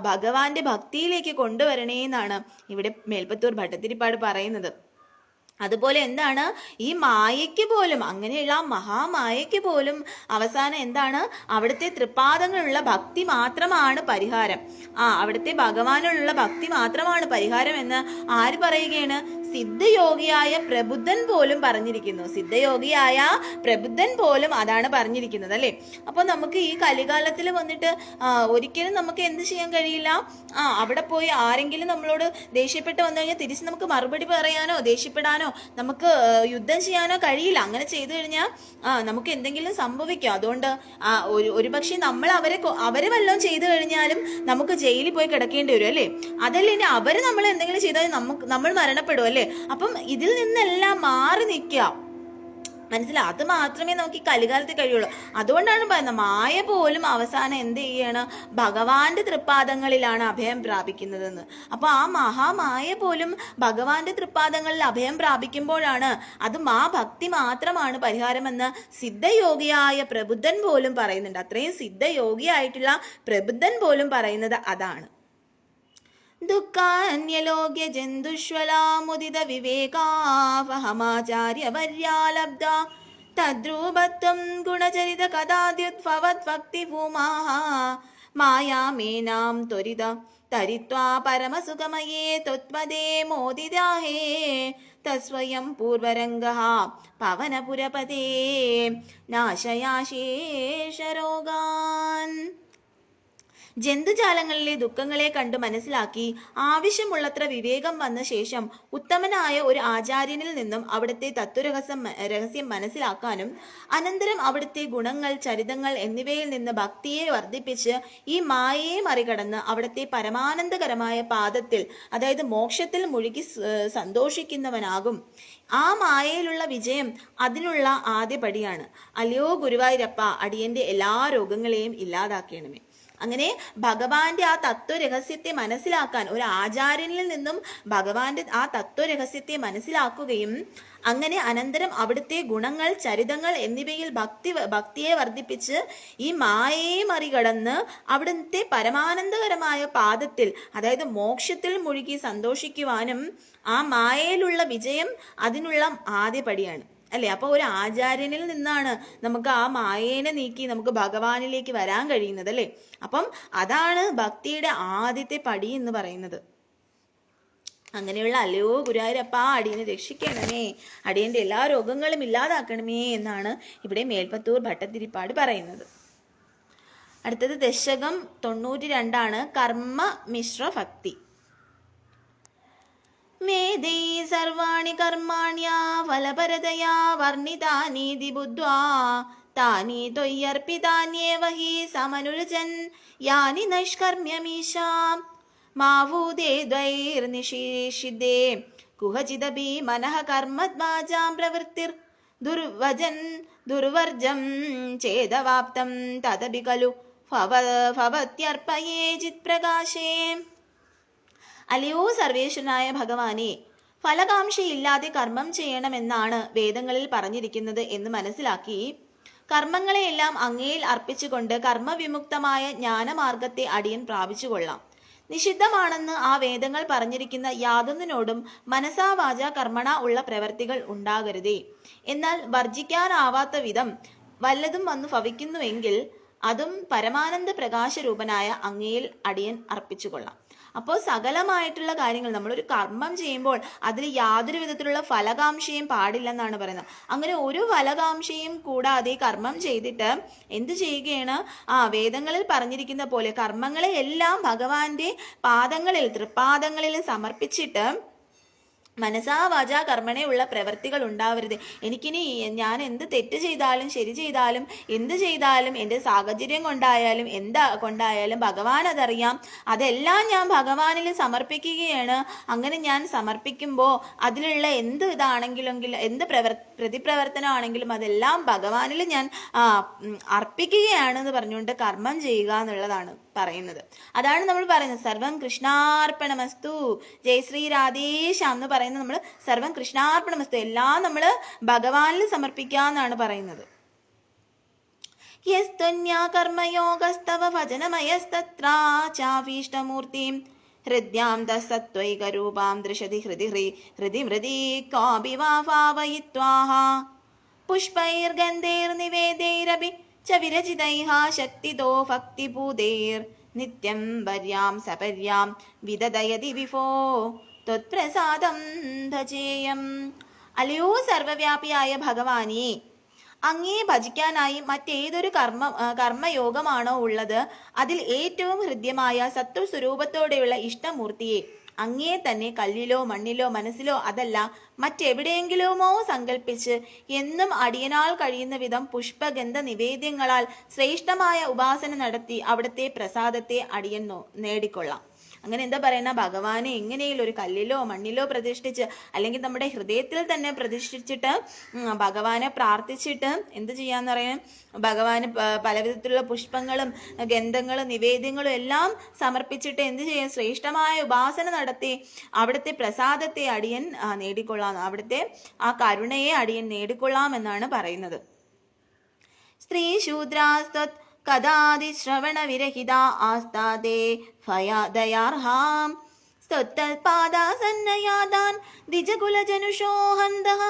S1: ഭഗവാന്റെ ഭക്തിയിലേക്ക് കൊണ്ടുവരണേ എന്നാണ് ഇവിടെ മേൽപ്പത്തൂർ ഭട്ടതിരിപ്പാട് പറയുന്നത്. അതുപോലെ എന്താണ്, ഈ മായയ്ക്ക് പോലും, അങ്ങനെയുള്ള മഹാമായയ്ക്ക് പോലും അവസാനം എന്താണ്, അവിടുത്തെ തൃപ്പാദങ്ങളുള്ള ഭക്തി മാത്രമാണ് പരിഹാരം. അവിടുത്തെ ഭഗവാനുള്ള ഭക്തി മാത്രമാണ് പരിഹാരം എന്ന് ആര് പറയുകയാണ്? സിദ്ധയോഗിയായ പ്രബുദ്ധൻ പോലും പറഞ്ഞിരിക്കുന്നു. സിദ്ധയോഗിയായ പ്രബുദ്ധൻ പോലും അതാണ് പറഞ്ഞിരിക്കുന്നത് അല്ലേ. അപ്പൊ നമുക്ക് ഈ കലികാലത്തിൽ വന്നിട്ട് ഒരിക്കലും നമുക്ക് എന്ത് ചെയ്യാൻ കഴിയില്ല, അവിടെ പോയി ആരെങ്കിലും നമ്മളോട് ദേഷ്യപ്പെട്ട് വന്നു കഴിഞ്ഞാൽ തിരിച്ച് നമുക്ക് മറുപടി പറയാനോ ദേഷ്യപ്പെടാനോ നമുക്ക് യുദ്ധം ചെയ്യാനോ കഴിയില്ല. അങ്ങനെ ചെയ്തു കഴിഞ്ഞാൽ നമുക്ക് എന്തെങ്കിലും സംഭവിക്കും. അതുകൊണ്ട് ഒരു പക്ഷെ നമ്മൾ അവരെ വല്ലതും ചെയ്തു കഴിഞ്ഞാലും നമുക്ക് ജയിലിൽ പോയി കിടക്കേണ്ടി വരും അല്ലേ. അതല്ല ഇനി അവര് നമ്മൾ എന്തെങ്കിലും ചെയ്താൽ നമ്മൾ മരണപ്പെടും അല്ലേ. അപ്പം ഇതിൽ നിന്നെല്ലാം മാറി നിൽക്കുക, മനസ്സിലായി, അത് മാത്രമേ നമുക്ക് ഈ കലികാലത്ത് കഴിയുള്ളൂ. അതുകൊണ്ടാണ് പറയുന്നത് മായ പോലും അവസാനം എന്ത് ചെയ്യാണ്, ഭഗവാന്റെ തൃപ്പാദങ്ങളിലാണ് അഭയം പ്രാപിക്കുന്നതെന്ന്. അപ്പൊ ആ മഹാമായ പോലും ഭഗവാന്റെ തൃപ്പാദങ്ങളിൽ അഭയം പ്രാപിക്കുമ്പോഴാണ് അത് ഭക്തി മാത്രമാണ് പരിഹാരമെന്ന് സിദ്ധയോഗിയായ പ്രബുദ്ധൻ പോലും പറയുന്നുണ്ട്. അത്രയും സിദ്ധയോഗിയായിട്ടുള്ള പ്രബുദ്ധൻ പോലും പറയുന്നത് അതാണ്. ദുഃഖാന്യലോക്യ ജന്തുഷ്വലാമുദിത വിവേകാവഹമാചാര്യവർയാലബ്ധ തദ്രൂപത്വം ഗുണചരിത കഥാദ്യുദ്ഭവദ്ഭക്തി ഭൂമാഃ മായാമേനാം ത്വരിത തരിത്വാ പരമസുഖമയേ ത്വത്പദേ മോദിതാഹേ തസ്വയം പൂർവരംഗഃ പവനപുരപദേ നാശയാശേഷരോഗാൻ. ജന്തുജാലങ്ങളിലെ ദുഃഖങ്ങളെ കണ്ട് മനസ്സിലാക്കി ആവശ്യമുള്ളത്ര വിവേകം വന്ന ശേഷം ഉത്തമനായ ഒരു ആചാര്യനിൽ നിന്നും അവിടുത്തെ തത്വരഹസ്യം മനസ്സിലാക്കാനും അനന്തരം അവിടുത്തെ ഗുണങ്ങൾ, ചരിതങ്ങൾ എന്നിവയിൽ നിന്ന് ഭക്തിയെ വർദ്ധിപ്പിച്ച് ഈ മായയെ മറികടന്ന് അവിടുത്തെ പരമാനന്ദകരമായ പാദത്തിൽ, അതായത് മോക്ഷത്തിൽ മുഴുകി സന്തോഷിക്കുന്നവനാകും. ആ മായയിലുള്ള വിജയം അതിനുള്ള ആദ്യ പടിയാണ്. അല്ലയോ ഗുരുവായൂരപ്പ, അടിയന്റെ എല്ലാ രോഗങ്ങളെയും ഇല്ലാതാക്കണമേ. അങ്ങനെ ഭഗവാന്റെ ആ തത്വരഹസ്യത്തെ മനസ്സിലാക്കാൻ ഒരു ആചാര്യനിൽ നിന്നും ഭഗവാന്റെ ആ തത്വരഹസ്യത്തെ മനസ്സിലാക്കുകയും അങ്ങനെ അനന്തരം അവിടുത്തെ ഗുണങ്ങൾ, ചരിതങ്ങൾ എന്നിവയിൽ ഭക്തിയെ വർദ്ധിപ്പിച്ച് ഈ മായയെ മറികടന്ന് അവിടുത്തെ പരമാനന്ദകരമായ പാദത്തിൽ, അതായത് മോക്ഷത്തിൽ മുഴുകി സന്തോഷിക്കുവാനും ആ മായയിലുള്ള വിജയം അതിനുള്ള ആദ്യപടിയാണ് അല്ലെ. അപ്പൊ ഒരു ആചാര്യനിൽ നിന്നാണ് നമുക്ക് ആ മായേനെ നീക്കി നമുക്ക് ഭഗവാനിലേക്ക് വരാൻ കഴിയുന്നത് അല്ലെ. അപ്പം അതാണ് ഭക്തിയുടെ ആദ്യത്തെ പടി എന്ന് പറയുന്നത്. അങ്ങനെയുള്ള അല്ലയോ ഗുരുവായൂരപ്പ, അടിയനെ രക്ഷിക്കണമേ, അടിയന്റെ എല്ലാ രോഗങ്ങളും ഇല്ലാതാക്കണമേ എന്നാണ് ഇവിടെ മേൽപ്പത്തൂർ ഭട്ടതിരിപ്പാട് പറയുന്നത്. അടുത്തത് ദശകം 92 കർമ്മ മിശ്ര ഭക്തി. മേദൈ സർവാണി കർമാണ്യാ ഫലപരതയാ വർണ്ണിതാനീതി ബുദ്ധ്വാ താനി ത്വയ്യർപ്പിതാന്യേവ ഹി സമനുരജൻ യാനി നൈഷ്കർമ്യമീശാം മാവൂദേ ദ്വൈർനിശിഷിദേ കുഹചിദപി മനഃ കർമ്മദ്വാജാം പ്രവൃത്തിർ ദുർവർജം ചേതവാപ്തം തദപി ഖലു ഭവത്യർപ്പയേ ചിത്പ്രകാശേ. അല്ലയോ സർവേശ്വരനായ ഭഗവാനെ, ഫലകാംക്ഷയില്ലാതെ കർമ്മം ചെയ്യണമെന്നാണ് വേദങ്ങളിൽ പറഞ്ഞിരിക്കുന്നത് എന്ന് മനസ്സിലാക്കി കർമ്മങ്ങളെയെല്ലാം അങ്ങയിൽ അർപ്പിച്ചുകൊണ്ട് കർമ്മവിമുക്തമായ ജ്ഞാനമാർഗത്തെ അടിയൻ പ്രാപിച്ചുകൊള്ളാം. നിഷിദ്ധമാണെന്ന് ആ വേദങ്ങൾ പറഞ്ഞിരിക്കുന്ന യാതൊന്നിനോടും മനസാ വാച കർമ്മണ ഉള്ള പ്രവർത്തികൾ ഉണ്ടാകരുതേ. എന്നാൽ വർജിക്കാനാവാത്ത വിധം വല്ലതും വന്നു ഭവിക്കുന്നുവെങ്കിൽ അതും പരമാനന്ദ പ്രകാശരൂപനായ അങ്ങയിൽ അടിയൻ അർപ്പിച്ചുകൊള്ളാം. അപ്പോൾ സകലമായിട്ടുള്ള കാര്യങ്ങൾ നമ്മളൊരു കർമ്മം ചെയ്യുമ്പോൾ അതിൽ യാതൊരു വിധത്തിലുള്ള ഫലകാംക്ഷയും പാടില്ലെന്നാണ് പറയുന്നത്. അങ്ങനെ ഒരു ഫലകാംക്ഷയും കൂടാതെ കർമ്മം ചെയ്തിട്ട് എന്ത് ചെയ്യുകയാണ്? വേദങ്ങളിൽ പറഞ്ഞിരിക്കുന്ന പോലെ കർമ്മങ്ങളെ എല്ലാം ഭഗവാന്റെ പാദങ്ങളിൽ തൃപ്പാദങ്ങളിൽ സമർപ്പിച്ചിട്ട് മനസാ വാച കർമ്മണേ ഉള്ള പ്രവൃത്തികൾ ഉണ്ടാവരുത്. എനിക്കിനി ഞാൻ എന്ത് തെറ്റ് ചെയ്താലും ശരി ചെയ്താലും എന്ത് ചെയ്താലും എൻ്റെ സാഹചര്യം കൊണ്ടായാലും എന്താ കൊണ്ടായാലും ഭഗവാൻ അതറിയാം. അതെല്ലാം ഞാൻ ഭഗവാനിൽ സമർപ്പിക്കുകയാണ്. അങ്ങനെ ഞാൻ സമർപ്പിക്കുമ്പോൾ അതിലുള്ള എന്ത് ഇതാണെങ്കിലും എന്ത് പ്രതിപ്രവർത്തനമാണെങ്കിലും അതെല്ലാം ഭഗവാനിൽ ഞാൻ അർപ്പിക്കുകയാണെന്ന് പറഞ്ഞുകൊണ്ട് കർമ്മം ചെയ്യുക എന്നുള്ളതാണ് പറയുന്നത്. അതാണ് നമ്മൾ പറയുന്നത് സർവം കൃഷ്ണാർപ്പണമസ്തു, ജയ് ശ്രീ രാധേശ്യാം എന്ന് പറയുന്നത്. നമ്മൾ സർവം കൃഷ്ണാർപ്പണമസ്തു, എല്ലാം നമ്മൾ ഭഗവാനിൽ സമർപ്പിക്കാന്നാണ് പറയുന്നത്. യസ്ത്വന്യാ കർമ്മയോഗസ്തവ ഭജനമയസ്തത്രാചാഭീഷ്ടമൂർത്തിം ഹൃദ്യാം തസ്സത്വൈകരൂപാം ദൃശതി ഹൃദി മൃദി കാഭിവാഭാവയിത്വാഹ പുഷ്പൈർഗന്ധൈർനിവേദൈരപി ച വിരചിതൈഃ ശക്തിതോ ഭക്തിപൂതൈർ നിത്യം വര്യാം സപര്യാം വിദദയതി വിഭോ ത്വത്പ്രസാദം ധജേയം. അല്ലയോ സർവവ്യാപിയായ ഭഗവാനേ, അങ്ങേ ഭജിക്കാനായി മറ്റേതൊരു കർമ്മയോഗമാണോ ഉള്ളത്, അതിൽ ഏറ്റവും ഹൃദ്യമായ സത്വസ്വരൂപത്തോടെയുള്ള ഇഷ്ടമൂർത്തിയെ അങ്ങേ തന്നെ കല്ലിലോ മണ്ണിലോ മനസ്സിലോ അതല്ല മറ്റെവിടെയെങ്കിലുമോ സങ്കല്പിച്ച് എന്നും അടിയനാൽ കഴിയുന്ന വിധം പുഷ്പഗന്ധ നിവേദ്യങ്ങളാൽ ശ്രേഷ്ഠമായ ഉപാസന നടത്തി അവിടുത്തെ പ്രസാദത്തെ അടിയൻ നേടിക്കൊള്ളാം. അങ്ങനെ എന്താ പറയുന്ന, ഭഗവാനെ എങ്ങനെയും ഒരു കല്ലിലോ മണ്ണിലോ പ്രതിഷ്ഠിച്ച് അല്ലെങ്കിൽ നമ്മുടെ ഹൃദയത്തിൽ തന്നെ പ്രതിഷ്ഠിച്ചിട്ട് ഭഗവാനെ പ്രാർത്ഥിച്ചിട്ട് എന്ത് ചെയ്യാന്ന് പറയാൻ, ഭഗവാന് പലവിധത്തിലുള്ള പുഷ്പങ്ങളും ഗന്ധങ്ങളും നിവേദ്യങ്ങളും എല്ലാം സമർപ്പിച്ചിട്ട് എന്ത് ചെയ്യാൻ, ശ്രേഷ്ഠമായ ഉപാസന നടത്തി അവിടുത്തെ പ്രസാദത്തെ അടിയൻ നേടിക്കൊള്ളാം, അവിടുത്തെ ആ കരുണയെ അടിയൻ നേടിക്കൊള്ളാം എന്നാണ് പറയുന്നത്. സ്ത്രീ ശൂദ്രാസ്ത്വത് കഥാതിശ്രവണ വിരഹിത ആസ്താദേ ഭയദയാർഹാം സ്ത്വത്തൽപാദാസന്നയാദാൻ ദ്വിജകുലജനുഷോ ഹന്തഃ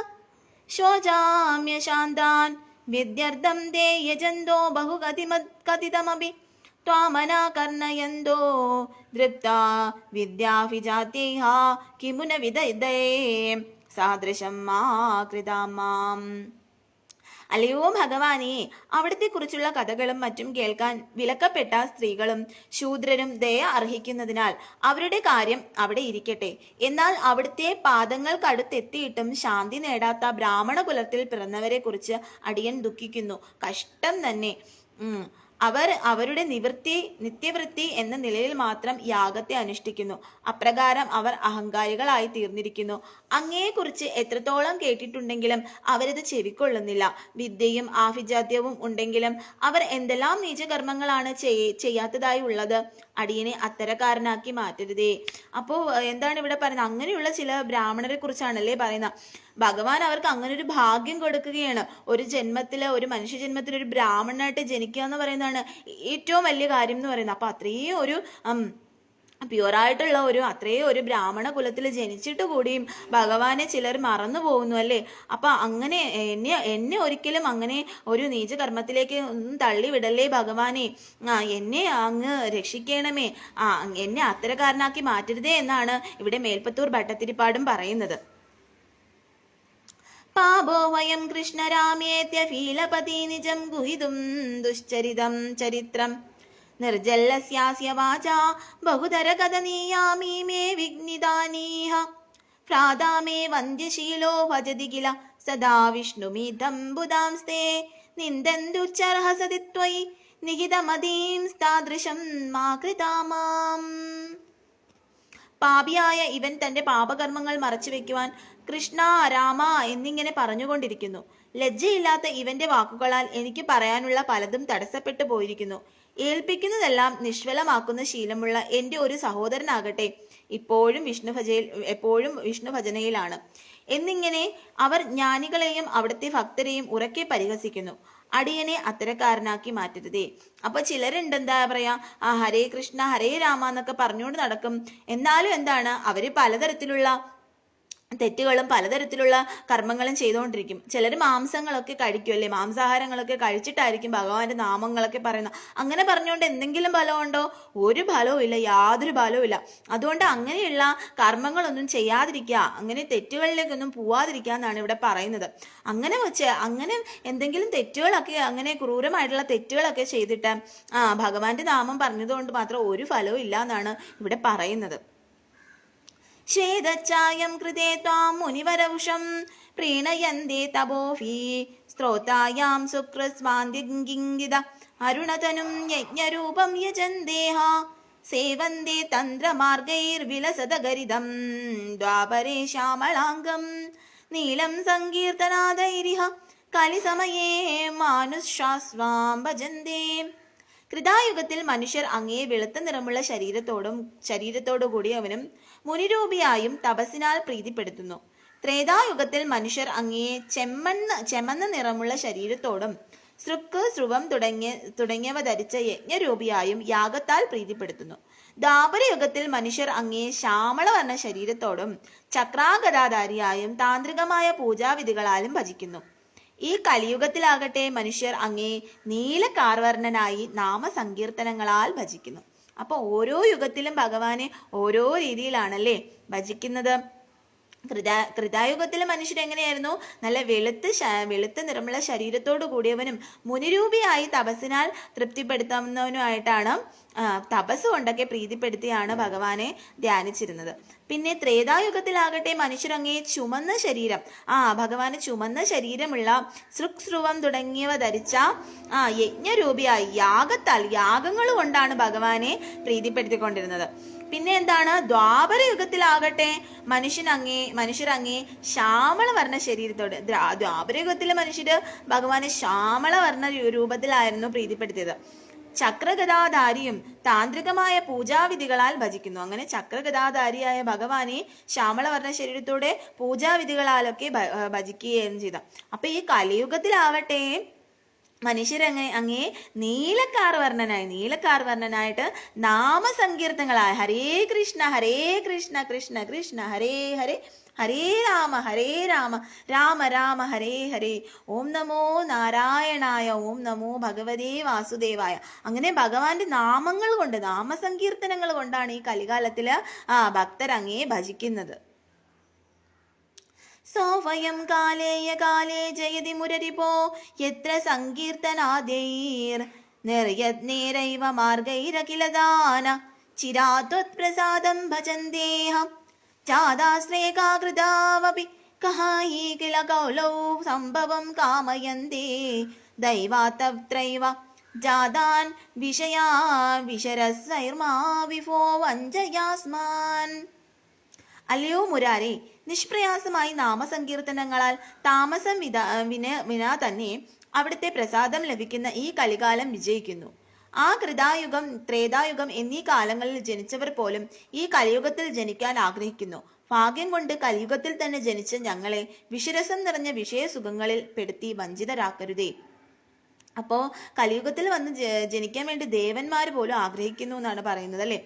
S1: ശോചാമ്യശാന്താൻ വിദ്യർത്ഥം തേ യജന്തോ ബഹുകഥിതമപി ത്വാമനാകർണയന്തോ ദൃപ്താ വിദ്യാഭിജാത്യൈഃ കിമുന വിദദേ സാദൃശം മാ കൃതാമാം. അല്ലയോ ഭഗവാനെ, അവിടത്തെ കുറിച്ചുള്ള കഥകളും മറ്റും കേൾക്കാൻ വിലക്കപ്പെട്ട സ്ത്രീകളും ശൂദ്രരും ദയ അർഹിക്കുന്നതിനാൽ അവരുടെ കാര്യം അവിടെ ഇരിക്കട്ടെ. എന്നാൽ അവിടുത്തെ പാദങ്ങൾക്കടുത്തെത്തിയിട്ടും ശാന്തി നേടാത്ത ബ്രാഹ്മണ കുലത്തിൽ പിറന്നവരെ കുറിച്ച് അടിയൻ ദുഃഖിക്കുന്നു. കഷ്ടം തന്നെ. അവർ അവരുടെ നിത്യവൃത്തി എന്ന നിലയിൽ മാത്രം യാഗത്തെ അനുഷ്ഠിക്കുന്നു. അപ്രകാരം അവർ അഹങ്കാരികളായി തീർന്നിരിക്കുന്നു. അങ്ങയെക്കുറിച്ച് എത്രത്തോളം കേട്ടിട്ടുണ്ടെങ്കിലും അവരത് ചെവിക്കൊള്ളുന്നില്ല. വിദ്യയും ആഭിജാത്യവും ഉണ്ടെങ്കിലും അവർ എന്തെല്ലാം നീചകർമ്മങ്ങളാണ് ചെയ്യാത്തതായി ഉള്ളത്. അടിയനെ അത്തരക്കാരനാക്കി മാറ്റരുതേ. അപ്പോൾ എന്താണ് ഇവിടെ പറയുന്നത്, അങ്ങനെയുള്ള ചില ബ്രാഹ്മണരെ കുറിച്ചാണല്ലേ പറയുന്നത്. ഭഗവാൻ അവർക്ക് അങ്ങനെ ഒരു ഭാഗ്യം കൊടുക്കുകയാണ്. ഒരു ജന്മത്തില്, ഒരു മനുഷ്യ ജന്മത്തിൽ ഒരു ബ്രാഹ്മണനായിട്ട് ജനിക്കുക എന്ന് പറയുന്നതാണ് ഏറ്റവും വലിയ കാര്യം എന്ന് പറയുന്നത്. അപ്പൊ അത്രയും ഒരു പ്യുവറായിട്ടുള്ള അത്രയും ഒരു ബ്രാഹ്മണ കുലത്തിൽ ജനിച്ചിട്ട് കൂടിയും ഭഗവാനെ ചിലർ മറന്നു പോകുന്നു അല്ലേ. അപ്പൊ അങ്ങനെ എന്നെ ഒരിക്കലും അങ്ങനെ ഒരു നീചകർമ്മത്തിലേക്ക് ഒന്നും തള്ളിവിടല്ലേ ഭഗവാനെ, എന്നെ അങ്ങ് രക്ഷിക്കണമേ, എന്നെ അത്തരക്കാരനാക്കി മാറ്റരുതേ എന്നാണ് ഇവിടെ മേൽപ്പത്തൂർ ഭട്ടത്തിരിപ്പാടും പറയുന്നത്. പാപോ വയം കൃഷ്ണരാമേത്യ ഫീലപതി നിജം ഗുഹിതും ദുശ്ചരിതം ചരിത്രം നിർജല്ലസ്യാസ്യ വാചാ ബഹുധര കഥനീയാമി മേ വിഘ്നിതാനീഹ ഭ്രാതാ മേ വന്ദ്യശീലോ ഭജതി കില സദാ വിഷ്ണുമീതം ബുധാംസ്തേ നിന്ദന്തുച്ചർഹസതി ത്വയി നിഹിതമതീം താദൃശം മാ കൃതാമാം. പാപിയായ ഇവൻ തന്റെ പാപകർമ്മങ്ങൾ മറച്ചു വെക്കുവാൻ കൃഷ്ണ രാമ എന്നിങ്ങനെ പറഞ്ഞുകൊണ്ടിരിക്കുന്നു. ലജ്ജയില്ലാത്ത ഇവന്റെ വാക്കുകളാൽ എനിക്ക് പറയാനുള്ള പലതും തടസ്സപ്പെട്ടു പോയിരിക്കുന്നു. ഏൽപ്പിക്കുന്നതെല്ലാം നിഷ്ഫലമാക്കുന്ന ശീലമുള്ള എൻ്റെ ഒരു സഹോദരനാകട്ടെ എപ്പോഴും വിഷ്ണു ഭജനയിലാണ്. എന്നിങ്ങനെ അവർ ജ്ഞാനികളെയും അവിടുത്തെ ഭക്തരെയും ഉറക്കെ പരിഹസിക്കുന്നു. അടിയനെ അത്തരക്കാരനാക്കി മാറ്റരുതേ. അപ്പൊ ചിലരുണ്ട് എന്താ പറയാ, ഹരേ കൃഷ്ണ ഹരേ രാമ എന്നൊക്കെ പറഞ്ഞുകൊണ്ട് നടക്കും. എന്നാലും എന്താണ്, അവര് പലതരത്തിലുള്ള തെറ്റുകളും പലതരത്തിലുള്ള കർമ്മങ്ങളും ചെയ്തുകൊണ്ടിരിക്കും. ചിലർ മാംസങ്ങളൊക്കെ കഴിക്കും അല്ലേ, മാംസാഹാരങ്ങളൊക്കെ കഴിച്ചിട്ടായിരിക്കും ഭഗവാന്റെ നാമങ്ങളൊക്കെ പറയുന്നത്. അങ്ങനെ പറഞ്ഞുകൊണ്ട് എന്തെങ്കിലും ഫലമുണ്ടോ? ഒരു ഫലവും ഇല്ല, യാതൊരു ഫലവും ഇല്ല. അതുകൊണ്ട് അങ്ങനെയുള്ള കർമ്മങ്ങളൊന്നും ചെയ്യാതിരിക്കുക, അങ്ങനെ തെറ്റുകളിലേക്കൊന്നും പോവാതിരിക്കുക എന്നാണ് ഇവിടെ പറയുന്നത്. അങ്ങനെ എന്തെങ്കിലും തെറ്റുകളൊക്കെ, അങ്ങനെ ക്രൂരമായിട്ടുള്ള തെറ്റുകളൊക്കെ ചെയ്തിട്ട് ഭഗവാന്റെ നാമം പറഞ്ഞതുകൊണ്ട് മാത്രം ഒരു ഫലവും ഇല്ല എന്നാണ് ഇവിടെ പറയുന്നത്. ശ്വേതച്ചായം കൃതേ ത്വാം മുനിവരൗഷം പ്രീണയന്തേ തപോഭി സ്ത്രോതായാം ശുക്രസ്വാന്തിംഗിംഗിത അരുണതനും യജ്ഞരൂപം യജന്തേഹ സേവന്തേ തന്ത്രമാർഗൈർവിലസതഗരിതം ദ്വാപരേ ശ്യാമളാംഗം നീലം സങ്കീർത്തനാദൈരിഹ കലിസമയേ മാനുഷാസ്വാം ഭജന്തേ. കൃതായുഗത്തിൽ മനുഷ്യർ അങ്ങയെ വെളുത്ത നിറമുള്ള ശരീരത്തോടു കൂടിയവനും മുനിരൂപിയായും തപസ്സിനാൽ പ്രീതിപ്പെടുത്തുന്നു. ത്രേതായുഗത്തിൽ മനുഷ്യർ അങ്ങയെ ചെമന്ന നിറമുള്ള ശരീരത്തോടും സൃക്ക് സ്രുവം തുടങ്ങിയവ ധരിച്ച യജ്ഞരൂപിയായും യാഗത്താൽ പ്രീതിപ്പെടുത്തുന്നു. ദ്വാപരയുഗത്തിൽ മനുഷ്യർ അങ്ങയെ ശ്യാമളവർണ്ണ ശരീരത്തോടും ചക്രാഗദാധാരിയായും താന്ത്രികമായ പൂജാവിധികളാലും ഭജിക്കുന്നു. ഈ കലിയുഗത്തിലാകട്ടെ മനുഷ്യർ അങ്ങേ നീലകാർവർണ്ണനായി നാമസങ്കീർത്തനങ്ങളാൽ ഭജിക്കുന്നു. അപ്പൊ ഓരോ യുഗത്തിലും ഭഗവാനെ ഓരോ രീതിയിലാണല്ലേ ഭജിക്കുന്നത്. കൃതായുഗത്തിലെ മനുഷ്യർ എങ്ങനെയായിരുന്നു? നല്ല വെളുത്ത നിറമുള്ള ശരീരത്തോടു കൂടിയവനും മുനിരൂപിയായി തപസ്സിനാൽ തൃപ്തിപ്പെടുത്തുന്നവനുമായിട്ടാണ് തപസ് കൊണ്ടൊക്കെ പ്രീതിപ്പെടുത്തിയാണ് ഭഗവാനെ ധ്യാനിച്ചിരുന്നത്. പിന്നെ ത്രേതായുഗത്തിലാകട്ടെ മനുഷ്യരങ്ങേ ചുമന്ന ശരീരം, ഭഗവാന് ചുമന്ന ശരീരമുള്ള സൃക്സ്രുവം തുടങ്ങിയവ ധരിച്ച യജ്ഞരൂപിയായി യാഗങ്ങൾ കൊണ്ടാണ് ഭഗവാനെ പ്രീതിപ്പെടുത്തിക്കൊണ്ടിരുന്നത്. പിന്നെ എന്താണ്, ദ്വാപര യുഗത്തിലാകട്ടെ മനുഷ്യരങ്ങേ ശ്യാമളവർണ്ണ ശരീരത്തോട്, ദ്വാപര യുഗത്തിലെ മനുഷ്യര് ഭഗവാനെ ശ്യാമളവർണ്ണ രൂപത്തിലായിരുന്നു പ്രീതിപ്പെടുത്തിയത്. ചക്രഗദാധാരിയും താന്ത്രികമായ പൂജാവിധികളാൽ ഭജിക്കുന്നു. അങ്ങനെ ചക്രഗദാധാരിയായ ഭഗവാനെ ശ്യാമളവർണ്ണ ശരീരത്തോടെ പൂജാവിധികളാലൊക്കെ ഭജിക്കുകയും ചെയ്ത. അപ്പൊ ഈ കലിയുഗത്തിലാവട്ടെ മനുഷ്യരങ്ങേ നീലക്കാർവർണ്ണനായിട്ട് നാമസങ്കീർത്തനങ്ങളായ ഹരേ കൃഷ്ണ കൃഷ്ണ കൃഷ്ണ ഹരേ ഹരേ ഹരേ രാമ രാമ രാമ ഹരേ ഹരേ ഓം നമോ നാരായണായ ഓം നമോ ഭഗവതേ വാസുദേവായ. അങ്ങനെ ഭഗവാന്റെ നാമങ്ങൾ കൊണ്ട്, നാമസങ്കീർത്തനങ്ങൾ കൊണ്ടാണ് ഈ കലികാലത്തില് ഭക്തരങ്ങേ ഭജിക്കുന്നത്. സോവയം കാലേ ജയതി മുരരിപോ യത്ര സങ്കീർത്തനാദൈർ നിർയത്നേരൈവ മാർഗൈരഖിലദാന ചിരാത്വത്പ്രസാദം ഭജന്തേഹം ജാതാശ്രേകാകൃതാവപി കഹായി കില കൗലൗ സംഭവം കാമയന്തേ ദൈവാതത്രൈവ ജാതാൻ വിഷയാ വിശരസൈർമാ വിഭോ വഞ്ചയാസ്മാൻ. അല്ലയോ മുരാരെ, നിഷ്പ്രയാസമായി നാമസങ്കീർത്തനങ്ങളാൽ താമസം വിനാ തന്നെ അവിടുത്തെ പ്രസാദം ലഭിക്കുന്ന ഈ കലികാലം വിജയിക്കുന്നു. കൃതായുഗം ത്രേതായുഗം എന്നീ കാലങ്ങളിൽ ജനിച്ചവർ പോലും ഈ കലിയുഗത്തിൽ ജനിക്കാൻ ആഗ്രഹിക്കുന്നു. ഭാഗ്യം കൊണ്ട് കലിയുഗത്തിൽ തന്നെ ജനിച്ച ഞങ്ങളെ വിഷരസം നിറഞ്ഞ വിഷയസുഖങ്ങളിൽ പെടുത്തി വഞ്ചിതരാക്കരുതേ. അപ്പോ കലിയുഗത്തിൽ വന്ന് ജനിക്കാൻ വേണ്ടി ദേവന്മാർ പോലും ആഗ്രഹിക്കുന്നു എന്നാണ് പറയുന്നത് അല്ലെ.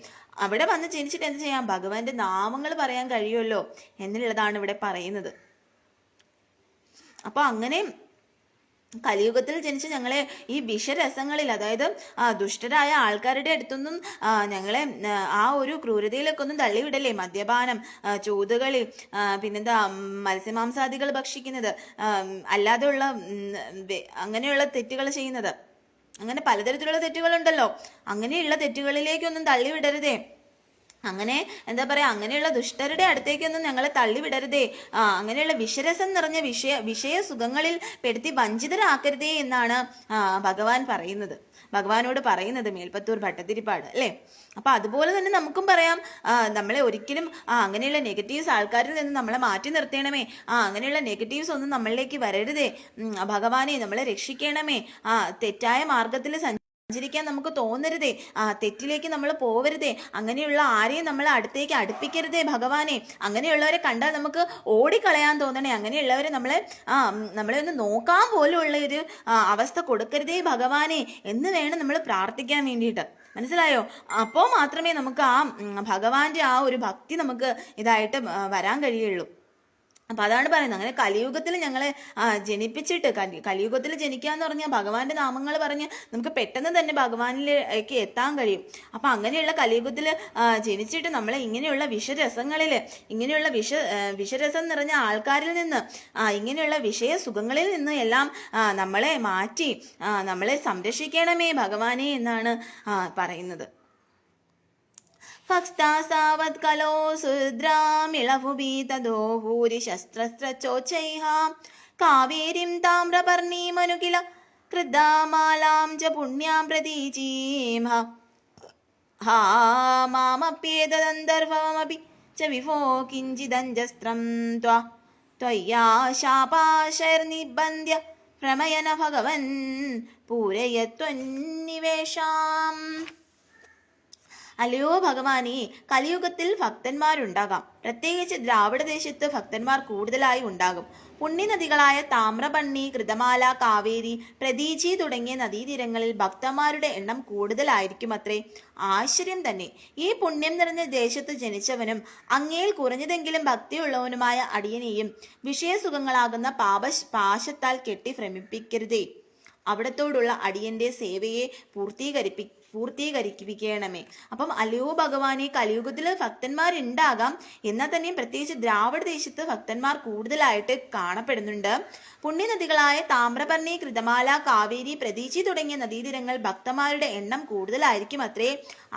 S1: അവിടെ വന്ന് ജനിച്ചിട്ട് എന്ത് ചെയ്യാം? ഭഗവാന്റെ നാമങ്ങൾ പറയാൻ കഴിയുമല്ലോ എന്നുള്ളതാണ് ഇവിടെ പറയുന്നത്. അപ്പൊ അങ്ങനെ കലിയുഗത്തിൽ ജനിച്ച ഞങ്ങളെ ഈ വിഷരസങ്ങളിൽ, അതായത് ദുഷ്ടരായ ആൾക്കാരുടെ അടുത്തൊന്നും ഞങ്ങളെ ആ ഒരു ക്രൂരതയിലേക്കൊന്നും തള്ളിവിടല്ലേ. മദ്യപാനം, ചൂതുകളി, പിന്നെന്താ മത്സ്യമാംസാദികൾ ഭക്ഷിക്കുന്നത്, അല്ലാതെയുള്ള അങ്ങനെയുള്ള തെറ്റുകൾ ചെയ്യുന്നത്, അങ്ങനെ പലതരത്തിലുള്ള തെറ്റുകളുണ്ടല്ലോ. അങ്ങനെയുള്ള തെറ്റുകളിലേക്കൊന്നും തള്ളിവിടരുതേ. അങ്ങനെ എന്താ പറയാ, അങ്ങനെയുള്ള ദുഷ്ടരുടെ അടുത്തേക്കൊന്നും ഞങ്ങളെ തള്ളിവിടരുതേ. അങ്ങനെയുള്ള വിഷരസം നിറഞ്ഞ വിഷയ സുഖങ്ങളിൽ പെടുത്തി വഞ്ചിതരാക്കരുതേ എന്നാണ് ഭഗവാനോട് പറയുന്നത് മേൽപ്പത്തൂർ ഭട്ടതിരിപ്പാട് അല്ലെ. അപ്പൊ അതുപോലെ തന്നെ നമുക്കും പറയാം, നമ്മളെ ഒരിക്കലും അങ്ങനെയുള്ള നെഗറ്റീവ്സ് ആൾക്കാരിൽ നിന്ന് നമ്മളെ മാറ്റി നിർത്തണമേ. അങ്ങനെയുള്ള നെഗറ്റീവ്സ് ഒന്നും നമ്മളിലേക്ക് വരരുതേ. ഭഗവാനെ നമ്മളെ രക്ഷിക്കണമേ. തെറ്റായ മാർഗത്തിൽ സഞ്ചരിക്കാൻ നമുക്ക് തോന്നരുതേ, തെറ്റിലേക്ക് നമ്മൾ പോവരുതേ, അങ്ങനെയുള്ള ആരെയും നമ്മൾ അടുത്തേക്ക് അടുപ്പിക്കരുതേ ഭഗവാനെ. അങ്ങനെയുള്ളവരെ കണ്ടാൽ നമുക്ക് ഓടിക്കളയാൻ തോന്നണേ, അങ്ങനെയുള്ളവരെ നമ്മളെ ഒന്ന് നോക്കാൻ പോലും ഉള്ള ഒരു അവസ്ഥ കൊടുക്കരുതേ ഭഗവാനെ എന്ന് വേണം നമ്മൾ പ്രാർത്ഥിക്കാൻ വേണ്ടിയിട്ട്. മനസ്സിലായോ? അപ്പോൾ മാത്രമേ നമുക്ക് ഭഗവാന്റെ ഒരു ഭക്തി നമുക്ക് ഇതായിട്ട് വരാൻ കഴിയുള്ളൂ. അപ്പൊ അതാണ് പറയുന്നത്. അങ്ങനെ കലിയുഗത്തിൽ ഞങ്ങളെ ജനിപ്പിച്ചിട്ട്, കലിയുഗത്തിൽ ജനിക്കുക എന്ന് പറഞ്ഞാൽ ഭഗവാന്റെ നാമങ്ങൾ പറഞ്ഞ് നമുക്ക് പെട്ടെന്ന് തന്നെ ഭഗവാനിലേക്ക് എത്താൻ കഴിയും. അപ്പൊ അങ്ങനെയുള്ള കലിയുഗത്തിൽ ജനിച്ചിട്ട് നമ്മളെ ഇങ്ങനെയുള്ള ഇങ്ങനെയുള്ള വിഷരസം നിറഞ്ഞ ആൾക്കാരിൽ നിന്ന്, ഇങ്ങനെയുള്ള വിഷയ സുഖങ്ങളിൽ നിന്ന് എല്ലാം നമ്മളെ മാറ്റി നമ്മളെ സംരക്ഷിക്കണമേ ഭഗവാനെ എന്നാണ് പറയുന്നത്. ഭക്താസാവത്കലോ സുദ്രാമിളഭുബീതദോ ഭൂരിശസ്ത്രസ്ത്രചോച്ചൈഃ കാവേരിം താമ്രപർണീമനുകില കൃതാമാലാം ച പുണ്യാം പ്രതീചീം ഹാ മാമപ്യേതദന്തർഭവമപി ച വിഭോ കിഞ്ചിദഞ്ജസ്ത്രം ത്വയ്യാ ശാപാശൈർനിബന്ധ്യ പ്രമയന ഭഗവൻ പൂരയത്വന്നിവേഷാം. അല്ലയോ ഭഗവാനെ, കലിയുഗത്തിൽ ഭക്തന്മാരുണ്ടാകാം. പ്രത്യേകിച്ച് ദ്രാവിഡ ദേശത്ത് ഭക്തന്മാർ കൂടുതലായി ഉണ്ടാകും. പുണ്യനദികളായ താമ്രപർണി, കൃതമാല, കാവേരി, പ്രതീചി തുടങ്ങിയ നദീതീരങ്ങളിൽ ഭക്തന്മാരുടെ എണ്ണം കൂടുതലായിരിക്കും അത്രേ. ആശ്ചര്യം തന്നെ. ഈ പുണ്യം നിറഞ്ഞ ദേശത്ത് ജനിച്ചവനും അങ്ങയിൽ കുറഞ്ഞതെങ്കിലും ഭക്തിയുള്ളവനുമായ അടിയനെയും വിഷയസുഖങ്ങളാകുന്ന പാശത്താൽ കെട്ടി ഭ്രമിപ്പിക്കരുതേ. അവിടത്തോടുള്ള അടിയന്റെ സേവയെ പൂർത്തീകരിപ്പിക്കണമേ. അപ്പം അല്ലയോ ഭഗവാനെ, കലിയുഗത്തിൽ ഭക്തന്മാരുണ്ടാകാം, എന്നാൽ തന്നെയും പ്രത്യേകിച്ച് ദ്രാവിഡ ദേശത്ത് ഭക്തന്മാർ കൂടുതലായിട്ട് കാണപ്പെടുന്നുണ്ട്. പുണ്യനദികളായ താമ്രപർണി, കൃതമാല, കാവേരി, പ്രതീചി തുടങ്ങിയ നദീതീരങ്ങൾ ഭക്തന്മാരുടെ എണ്ണം കൂടുതലായിരിക്കും അത്രേ.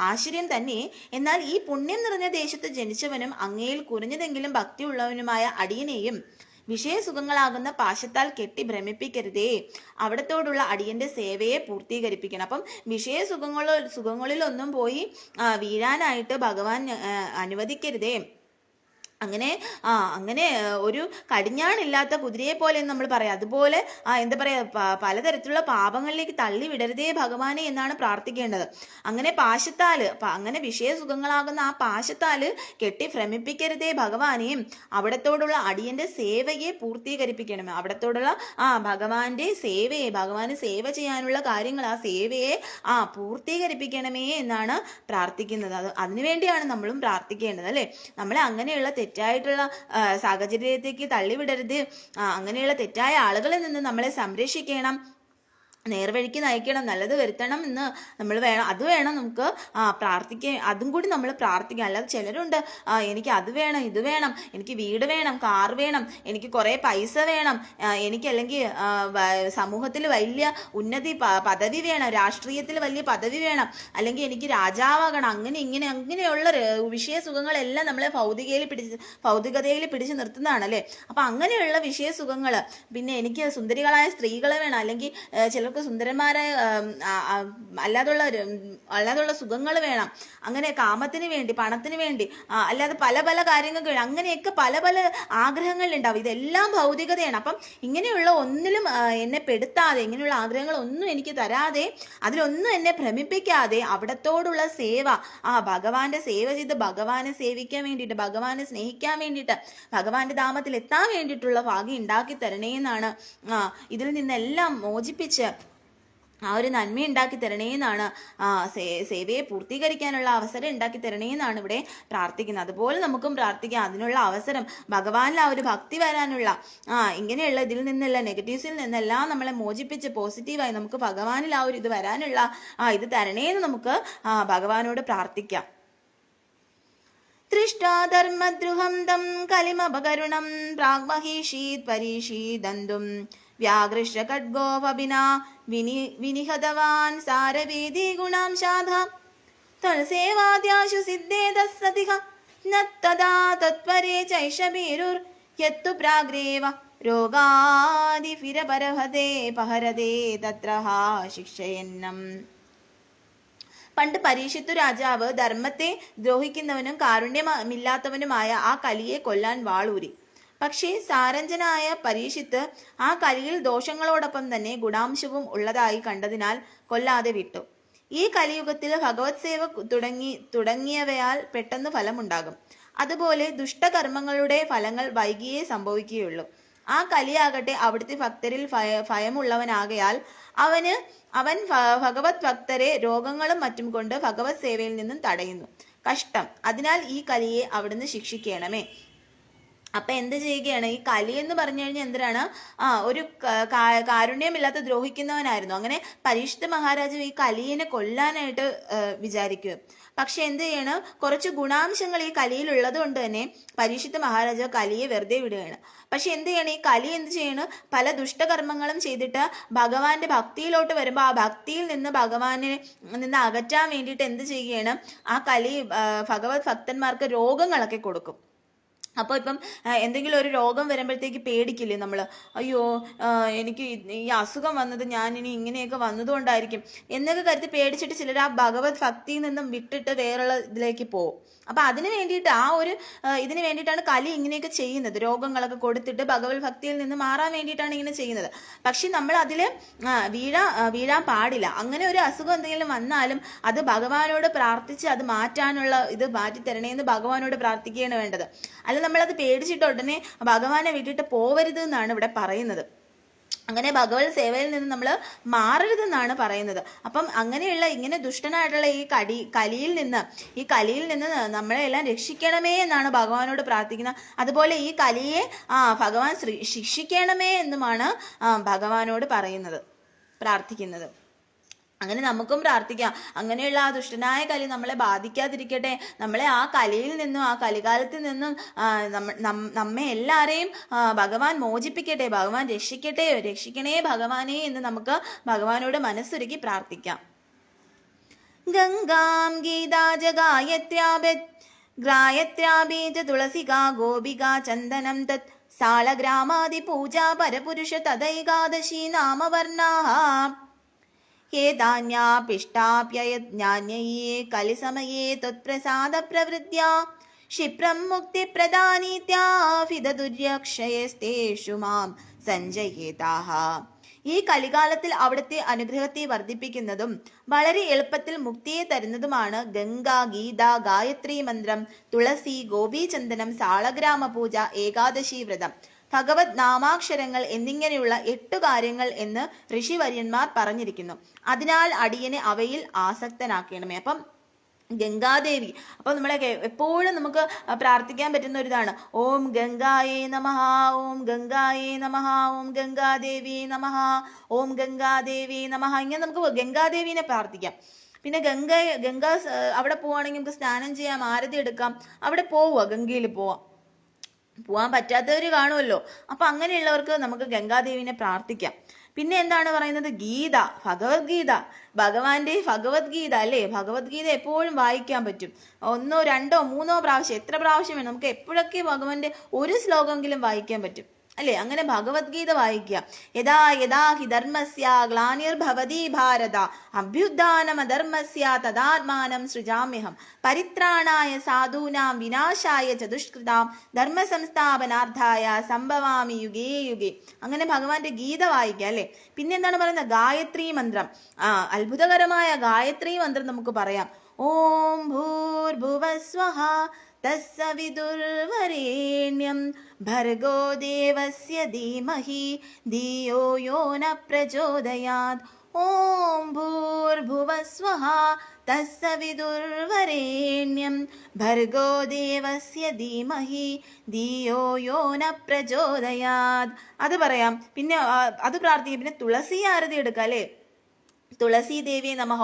S1: ആശ്ചര്യം തന്നെ. എന്നാൽ ഈ പുണ്യം നിറഞ്ഞ ദേശത്ത് ജനിച്ചവനും അങ്ങയിൽ കുറഞ്ഞതെങ്കിലും ഭക്തിയുള്ളവനുമായ അടിയനെയും വിഷയസുഖങ്ങളാകുന്ന പാശത്താൽ കെട്ടി ഭ്രമിപ്പിക്കരുതേ. അവിടത്തോടുള്ള അടിയന്റെ സേവയെ പൂർത്തീകരിപ്പിക്കണം. അപ്പം സുഖങ്ങളിലൊന്നും പോയി വീഴാനായിട്ട് ഭഗവാൻ അനുവദിക്കരുതേ. അങ്ങനെ ഒരു കടിഞ്ഞാണില്ലാത്ത കുതിരയെ പോലെ എന്ന് നമ്മൾ പറയാം. അതുപോലെ എന്താ പറയാ, പലതരത്തിലുള്ള പാപങ്ങളിലേക്ക് തള്ളി വിടരുതേ ഭഗവാനെ എന്നാണ് പ്രാർത്ഥിക്കേണ്ടത്. അങ്ങനെ അങ്ങനെ വിഷയസുഖങ്ങളാകുന്ന ആ പാശത്താല് കെട്ടി ഭ്രമിപ്പിക്കരുതേ ഭഗവാനെയും. അവിടത്തോടുള്ള അടിയന്റെ സേവയെ പൂർത്തീകരിപ്പിക്കണം. അവിടത്തോടുള്ള ഭഗവാന്റെ സേവ ചെയ്യാനുള്ള കാര്യങ്ങൾ, ആ സേവയെ പൂർത്തീകരിപ്പിക്കണമേ എന്നാണ് പ്രാർത്ഥിക്കുന്നത്. അതിനുവേണ്ടിയാണ് നമ്മളും പ്രാർത്ഥിക്കേണ്ടത് അല്ലെ. നമ്മളെ അങ്ങനെയുള്ള തെറ്റായിട്ടുള്ള സാഹചര്യത്തേക്ക് തള്ളിവിടരുത്. അങ്ങനെയുള്ള തെറ്റായ ആളുകളിൽ നിന്ന് നമ്മളെ സംരക്ഷിക്കണം, നേർവഴിക്ക് നയിക്കണം, നല്ലത് വരുത്തണം എന്ന് നമ്മൾ അത് വേണം നമുക്ക് പ്രാർത്ഥിക്കാൻ. അതും കൂടി നമ്മൾ പ്രാർത്ഥിക്കാം. അല്ലാതെ ചിലരുണ്ട്, എനിക്ക് അത് വേണം, ഇത് വേണം, എനിക്ക് വീട് വേണം, കാർ വേണം, എനിക്ക് കുറേ പൈസ വേണം, എനിക്ക് അല്ലെങ്കിൽ സമൂഹത്തിൽ വലിയ പദവി വേണം, രാഷ്ട്രീയത്തിൽ വലിയ പദവി വേണം, അല്ലെങ്കിൽ എനിക്ക് രാജാവാകണം, അങ്ങനെയുള്ള വിഷയസുഖങ്ങളെല്ലാം നമ്മളെ ഭൗതികതയിൽ പിടിച്ച് നിർത്തുന്നതാണ് അല്ലേ. അപ്പൊ അങ്ങനെയുള്ള വിഷയസുഖങ്ങൾ, പിന്നെ എനിക്ക് സുന്ദരികളായ സ്ത്രീകളെ വേണം, അല്ലെങ്കിൽ ചിലർക്ക് സുന്ദരന്മാരായ അല്ലാതുള്ള സുഖങ്ങൾ വേണം, അങ്ങനെ കാമത്തിന് വേണ്ടി, പണത്തിന് വേണ്ടി, അല്ലാതെ പല പല കാര്യങ്ങൾക്ക് വേണം, അങ്ങനെയൊക്കെ പല പല ആഗ്രഹങ്ങളുണ്ടാവും. ഇതെല്ലാം ഭൗതികതയാണ്. അപ്പം ഇങ്ങനെയുള്ള ഒന്നിലും എന്നെ പെടുത്താതെ, ഇങ്ങനെയുള്ള ആഗ്രഹങ്ങൾ ഒന്നും എനിക്ക് തരാതെ, അതിലൊന്നും എന്നെ ഭ്രമിപ്പിക്കാതെ അവിടത്തോടുള്ള സേവ, ഭഗവാന്റെ സേവ ചെയ്ത് ഭഗവാനെ സേവിക്കാൻ വേണ്ടിയിട്ട്, ഭഗവാനെ സ്നേഹിക്കാൻ വേണ്ടിയിട്ട്, ഭഗവാന്റെ ധാമത്തിൽ എത്താൻ വേണ്ടിയിട്ടുള്ള ഭാഗ്യം ഉണ്ടാക്കി തരണേ എന്നാണ്, ഇതിൽ നിന്നെല്ലാം മോചിപ്പിച്ച് ഒരു നന്മ ഉണ്ടാക്കി തരണേന്നാണ്, സേവയെ പൂർത്തീകരിക്കാനുള്ള അവസരം ഉണ്ടാക്കി തരണേന്നാണ് ഇവിടെ പ്രാർത്ഥിക്കുന്നത്. അതുപോലെ നമുക്കും പ്രാർത്ഥിക്കാം. അതിനുള്ള അവസരം, ഭഗവാനിൽ ഒരു ഭക്തി വരാനുള്ള, ഇങ്ങനെയുള്ള ഇതിൽ നിന്നുള്ള നെഗറ്റീവ്സിൽ നിന്നെല്ലാം നമ്മളെ മോചിപ്പിച്ച് പോസിറ്റീവായി നമുക്ക് ഭഗവാനിൽ ഒരു ഇത് വരാനുള്ള ഇത് തരണേന്ന് നമുക്ക് ഭഗവാനോട് പ്രാർത്ഥിക്കാം. ദൃഷ്ടാധർമ്മദ്രുഹം തം കലിമപകരുണം പ്രാഗ്മഹീഷീത് പരീഷീദന്തും വ്യാഘൃഷ്യ ഖഡ്ഗോപബിനാ വിനിഹതവാൻ സാരവേദി ഗുണാംശാധ തൽസേവാദ്യാശു സിദ്ധേതസ്സതിഹ നത്തദാ തത്പരേ ചൈഷബീരുർ യത്തു പ്രാഗ്രേവ രോഗാദിഫിരപരഹതേ പഹരതേ തത്രഹാ ശിക്ഷയന്നം. പണ്ട് പരീക്ഷിത്തു രാജാവ് ധർമ്മത്തെ ദ്രോഹിക്കുന്നവനും കാരുണ്യമില്ലാത്തവനുമായ ആ കലിയെ കൊല്ലാൻ വാളൂരി. പക്ഷേ സാരഞ്ജനായ പരീക്ഷിത്ത് ആ കലിയിൽ ദോഷങ്ങളോടൊപ്പം തന്നെ ഗുണാംശവും ഉള്ളതായി കണ്ടതിനാൽ കൊല്ലാതെ വിട്ടു. ഈ കലിയുഗത്തിൽ ഭഗവത് സേവ തുടങ്ങിയവയാൽ പെട്ടെന്ന് ഫലമുണ്ടാകും. അതുപോലെ ദുഷ്ടകർമ്മങ്ങളുടെ ഫലങ്ങൾ വൈകിയേ സംഭവിക്കുകയുള്ളൂ. ആ കലിയാകട്ടെ അവിടുത്തെ ഭക്തരിൽ ഭയമുള്ളവനാകയാൽ അവൻ ഭഗവത് ഭക്തരെ രോഗങ്ങളും മറ്റും കൊണ്ട് ഭഗവത് സേവയിൽ നിന്നും തടയുന്നു. കഷ്ടം. അതിനാൽ ഈ കലിയെ അവിടുന്ന് ശിക്ഷിക്കണമേ. അപ്പൊ എന്ത് ചെയ്യുകയാണ്? ഈ കലി എന്ന് പറഞ്ഞു കഴിഞ്ഞാൽ എന്തിനാണ്? ഒരു കാരുണ്യമില്ലാത്ത ദ്രോഹിക്കുന്നവനായിരുന്നു. അങ്ങനെ പരീക്ഷിത് മഹാരാജാവ് ഈ കലിയെ കൊല്ലാനായിട്ട് വിചാരിക്കുക. പക്ഷെ എന്ത് ചെയ്യണം? കുറച്ച് ഗുണാംശങ്ങൾ ഈ കലിയിൽ ഉള്ളത് കൊണ്ട് തന്നെ പരീക്ഷിത് മഹാരാജാവ് കലിയെ വെറുതെ വിടുകയാണ്. പക്ഷെ എന്ത് ചെയ്യണം? ഈ കലി എന്ത് ചെയ്യണം? പല ദുഷ്ടകർമ്മങ്ങളും ചെയ്തിട്ട് ഭഗവാന്റെ ഭക്തിയിലോട്ട് വരുമ്പോൾ ആ ഭക്തിയിൽ നിന്ന് ഭഗവാനെ നിന്ന് അകറ്റാൻ വേണ്ടിയിട്ട് എന്ത് ചെയ്യുകയാണ്? ആ കലി ഭഗവത് ഭക്തന്മാർക്ക് രോഗങ്ങളൊക്കെ കൊടുക്കും. അപ്പോൾ ഇപ്പം എന്തെങ്കിലും ഒരു രോഗം വരുമ്പോഴത്തേക്ക് പേടിക്കില്ലേ നമ്മൾ? അയ്യോ, എനിക്ക് ഈ അസുഖം വന്നത് ഞാനിനി ഇങ്ങനെയൊക്കെ വന്നതുകൊണ്ടായിരിക്കും എന്നൊക്കെ കരുതി പേടിച്ചിട്ട് ചിലർ ആ ഭഗവത് ഭക്തിയിൽ നിന്നും വിട്ടിട്ട് വേറുള്ള ഇതിലേക്ക് പോകും. അപ്പൊ അതിന് വേണ്ടിയിട്ട് ഇതിന് വേണ്ടിയിട്ടാണ് കലി ഇങ്ങനെയൊക്കെ ചെയ്യുന്നത്. രോഗങ്ങളൊക്കെ കൊടുത്തിട്ട് ഭഗവത് ഭക്തിയിൽ നിന്ന് മാറാൻ വേണ്ടിയിട്ടാണ് ഇങ്ങനെ ചെയ്യുന്നത്. പക്ഷെ നമ്മൾ അതിൽ വീഴാൻ പാടില്ല. അങ്ങനെ ഒരു അസുഖം എന്തെങ്കിലും വന്നാലും അത് ഭഗവാനോട് പ്രാർത്ഥിച്ച് അത് മാറ്റാനുള്ള ഇത് മാറ്റിത്തരണേന്ന് ഭഗവാനോട് പ്രാർത്ഥിക്കുകയാണ് വേണ്ടത്. അല്ല നമ്മളത് പേടിച്ചിട്ട് ഉടനെ ഭഗവാനെ വിട്ടിട്ട് പോവരുത് എന്നാണ് ഇവിടെ പറയുന്നത്. അങ്ങനെ ഭഗവത് സേവയിൽ നിന്ന് നമ്മൾ മാറരുതെന്നാണ് പറയുന്നത്. അപ്പം അങ്ങനെയുള്ള ഇങ്ങനെ ദുഷ്ടനായിട്ടുള്ള ഈ കലിയിൽ നിന്ന് നമ്മളെ എല്ലാം രക്ഷിക്കണമേ എന്നാണ് ഭഗവാനോട് പ്രാർത്ഥിക്കുന്നത്. അതുപോലെ ഈ കലിയെ ഭഗവാൻ ശിക്ഷിക്കണമേ എന്നുമാണ് ഭഗവാനോട് പ്രാർത്ഥിക്കുന്നത്. അങ്ങനെ നമുക്കും പ്രാർത്ഥിക്കാം. അങ്ങനെയുള്ള ആ ദുഷ്ടനായ കലി നമ്മളെ ബാധിക്കാതിരിക്കട്ടെ. നമ്മളെ ആ കലിയിൽ നിന്നും ആ കലികാലത്തിൽ നിന്നും നമ്മെ എല്ലാവരെയും ഭഗവാൻ മോചിപ്പിക്കട്ടെ, ഭഗവാൻ രക്ഷിക്കണേ ഭഗവാനെ എന്ന് നമുക്ക് ഭഗവാനോട് മനസ്സുരുക്കി പ്രാർത്ഥിക്കാം. ഗംഗാം ഗീതാജ ഗായത്ര്യാബീജ തുളസികാ ഗോപികാ ചന്ദനം തത് സാളഗ്രാമാദി പൂജാ പരപുരുഷ തദൈകാദശി നാമവർണാഃ ഏതാന്യാപിഷ്ടാപ്യയജ്ഞാന്യയേ കലിസമയേ ത്വത്പ്രസാദപ്രവൃത്യാ ക്ഷിപ്രം മുക്തിപ്രദാനീത്യാഭിദുര്യക്ഷയസ്തേഷു മാം സഞ്ജയേതാഃ. ഈ കലികാലത്തിൽ അവിടുത്തെ അനുഗ്രഹത്തെ വർദ്ധിപ്പിക്കുന്നതും വളരെ എളുപ്പത്തിൽ മുക്തിയെ തരുന്നതുമാണ് ഗംഗ, ഗീത, ഗായത്രി മന്ത്രം, തുളസി, ഗോപീചന്ദനം, സാളഗ്രാമ പൂജ, ഏകാദശി വ്രതം, ഭഗവത് നാമാക്ഷരങ്ങൾ എന്നിങ്ങനെയുള്ള 8 കാര്യങ്ങൾ എന്ന് ഋഷിവര്യന്മാർ പറഞ്ഞിരിക്കുന്നു. അതിനാൽ അടിയനെ അവയിൽ ആസക്തനാക്കണമേ. അപ്പം ഗംഗാദേവി, അപ്പൊ നമ്മളെ എപ്പോഴും നമുക്ക് പ്രാർത്ഥിക്കാൻ പറ്റുന്ന ഒരു ഇതാണ് ഓം ഗംഗായേ നമഃ, ഓം ഗംഗായേ നമഃ, ഓം ഗംഗാദേവി നമഃ, ഓം ഗംഗാദേവി നമഃ. ഇങ്ങനെ നമുക്ക് ഗംഗാദേവിനെ പ്രാർത്ഥിക്കാം. പിന്നെ ഗംഗ അവിടെ പോവുകയാണെങ്കിൽ നമുക്ക് സ്നാനം ചെയ്യാം, ആരതി എടുക്കാം. അവിടെ പോവുക, ഗംഗയിൽ പോവാൻ പറ്റാത്തവർ കാണുമല്ലോ. അപ്പൊ അങ്ങനെയുള്ളവർക്ക് നമുക്ക് ഗംഗാദേവിനെ പ്രാർത്ഥിക്കാം. പിന്നെ എന്താണ് പറയുന്നത്? ഗീത, ഭഗവത്ഗീത, ഭഗവാന്റെ ഭഗവത്ഗീത അല്ലേ? ഭഗവത്ഗീത എപ്പോഴും വായിക്കാൻ പറ്റും. 1, 2, 3 പ്രാവശ്യം, എത്ര പ്രാവശ്യം വേണം, നമുക്ക് എപ്പോഴൊക്കെ ഭഗവാന്റെ ഒരു ശ്ലോകമെങ്കിലും വായിക്കാൻ പറ്റും അല്ലേ? അങ്ങനെ ഭഗവത്ഗീത വായിക്കുക. യഥാ യഥാ ഹി ധർമ്മസ്യ ഗ്ലാനിർഭവതി ഭാരത അഭ്യുത്ഥാനമധർമ്മസ്യ തദാത്മാനം സൃജാമ്യഹം പരിത്രാണായ സാധൂനാം വിനാശായ ചതുഷ്കൃതാം ധർമ്മ സംസ്ഥാപനാർത്ഥായ സംഭവാമി യുഗേ യുഗേ. അങ്ങനെ ഭഗവാന്റെ ഗീത വായിക്കുക അല്ലേ? പിന്നെ എന്താണ് പറയുന്നത്? ഗായത്രി മന്ത്രം. അത്ഭുതകരമായ ഗായത്രി മന്ത്രം നമുക്ക് പറയാം. ഓം ഭൂർഭുവസ്വഃ തസ്സവിതുർവരേണ്യം ഭർഗോ ദേവസ്യ ധീമഹി ധിയോ യോ ന പ്രചോദയാത്. ഓം ഭൂർഭുവസ്വഃ തസ്സവിതുർവരേണ്യം ഭർഗോ ദേവസ്യ ധീമഹി ധിയോ യോ ന പ്രചോദയാത്. അത് പറയാം. പിന്നെ അത് പ്രാർത്ഥിക്കും. പിന്നെ തുളസി ആരതി എടുക്കാം അല്ലേ? തുളസി ദേവി നമഃ.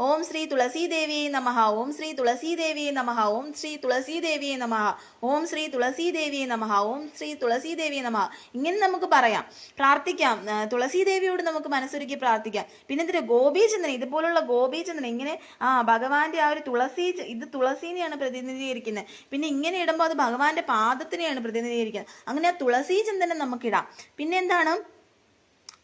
S1: ഓം ശ്രീ തുളസി ദേവി നമഃ. ഓം ശ്രീ തുളസി ദേവി നമഃ. ഓം ശ്രീ തുളസി ദേവി നമഃ. ഓം ശ്രീ തുളസി ദേവി നമഃ. ഓം ശ്രീ തുളസി ദേവി നമഃ. ഇങ്ങനെ നമുക്ക് പറയാം, പ്രാർത്ഥിക്കാം. തുളസി ദേവിയോട് നമുക്ക് മനസ്സൊരുക്കി പ്രാർത്ഥിക്കാം. പിന്നെ എന്തിനാ? ഗോപീചന്ദനം, ഇതുപോലുള്ള ഗോപീചന്ദനം ഇങ്ങനെ ഭഗവാന്റെ ആ ഒരു ഇത് തുളസീനെയാണ് പ്രതിനിധീകരിക്കുന്നത്. പിന്നെ ഇങ്ങനെ ഇടുമ്പോൾ അത് ഭഗവാന്റെ പാദത്തിനെയാണ് പ്രതിനിധീകരിക്കുന്നത്. അങ്ങനെ ആ തുളസി ചന്ദനം നമുക്കിടാം. പിന്നെ എന്താണ്?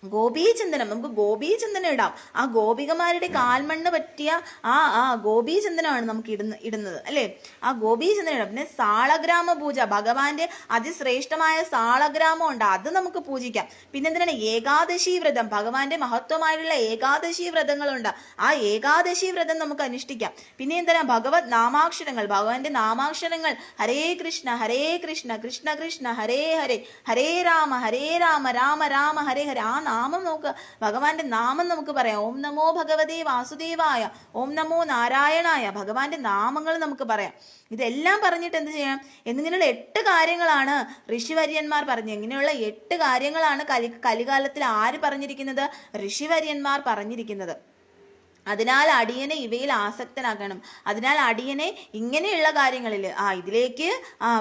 S1: ഗോപീചന്ദനം, നമുക്ക് ഗോപീചന്ദനം ഇടാം. ആ ഗോപികമാരുടെ കാൽമണ്ണ് പറ്റിയ ആ ഗോപീചന്ദനമാണ് നമുക്ക് ഇടുന്നത് അല്ലേ. ആ ഗോപീചന്ദനം ഇടാം. പിന്നെ സാളഗ്രാമ പൂജ, ഭഗവാന്റെ അതിശ്രേഷ്ഠമായ സാളഗ്രാമം ഉണ്ട്, അത് നമുക്ക് പൂജിക്കാം. പിന്നെ എന്തിനാണ് ഏകാദശി വ്രതം, ഭഗവാന്റെ മഹത്വമായിട്ടുള്ള ഏകാദശി വ്രതങ്ങളുണ്ട്, ആ ഏകാദശി വ്രതം നമുക്ക് അനുഷ്ഠിക്കാം. പിന്നെ എന്തിനാ ഭഗവത് നാമാക്ഷരങ്ങൾ, ഭഗവാന്റെ നാമാക്ഷരങ്ങൾ ഹരേ കൃഷ്ണ കൃഷ്ണ കൃഷ്ണ ഹരേ ഹരേ, ഹരേ രാമ രാമ രാമ ഹരേ ഹരേ. ആ നാമം നോക്കുക, ഭഗവാന്റെ നാമം നമുക്ക് പറയാം. ഓം നമോ ഭഗവതേ വാസുദേവായ, ഓം നമോ നാരായണായ, ഭഗവാന്റെ നാമങ്ങൾ നമുക്ക് പറയാം. ഇതെല്ലാം പറഞ്ഞിട്ട് എന്ത് ചെയ്യാം, എന്നിങ്ങനെയുള്ള 8 കാര്യങ്ങളാണ് ഋഷിവര്യന്മാർ പറഞ്ഞു. ഇങ്ങനെയുള്ള 8 കാര്യങ്ങളാണ് കലികാലത്തിൽ ആര് പറഞ്ഞിരിക്കുന്നത്, ഋഷിവര്യന്മാർ പറഞ്ഞിരിക്കുന്നത്. അതിനാൽ അടിയനെ ഇവയിൽ ആസക്തനാക്കണം. അതിനാൽ അടിയനെ ഇങ്ങനെയുള്ള കാര്യങ്ങളിൽ ഇതിലേക്ക്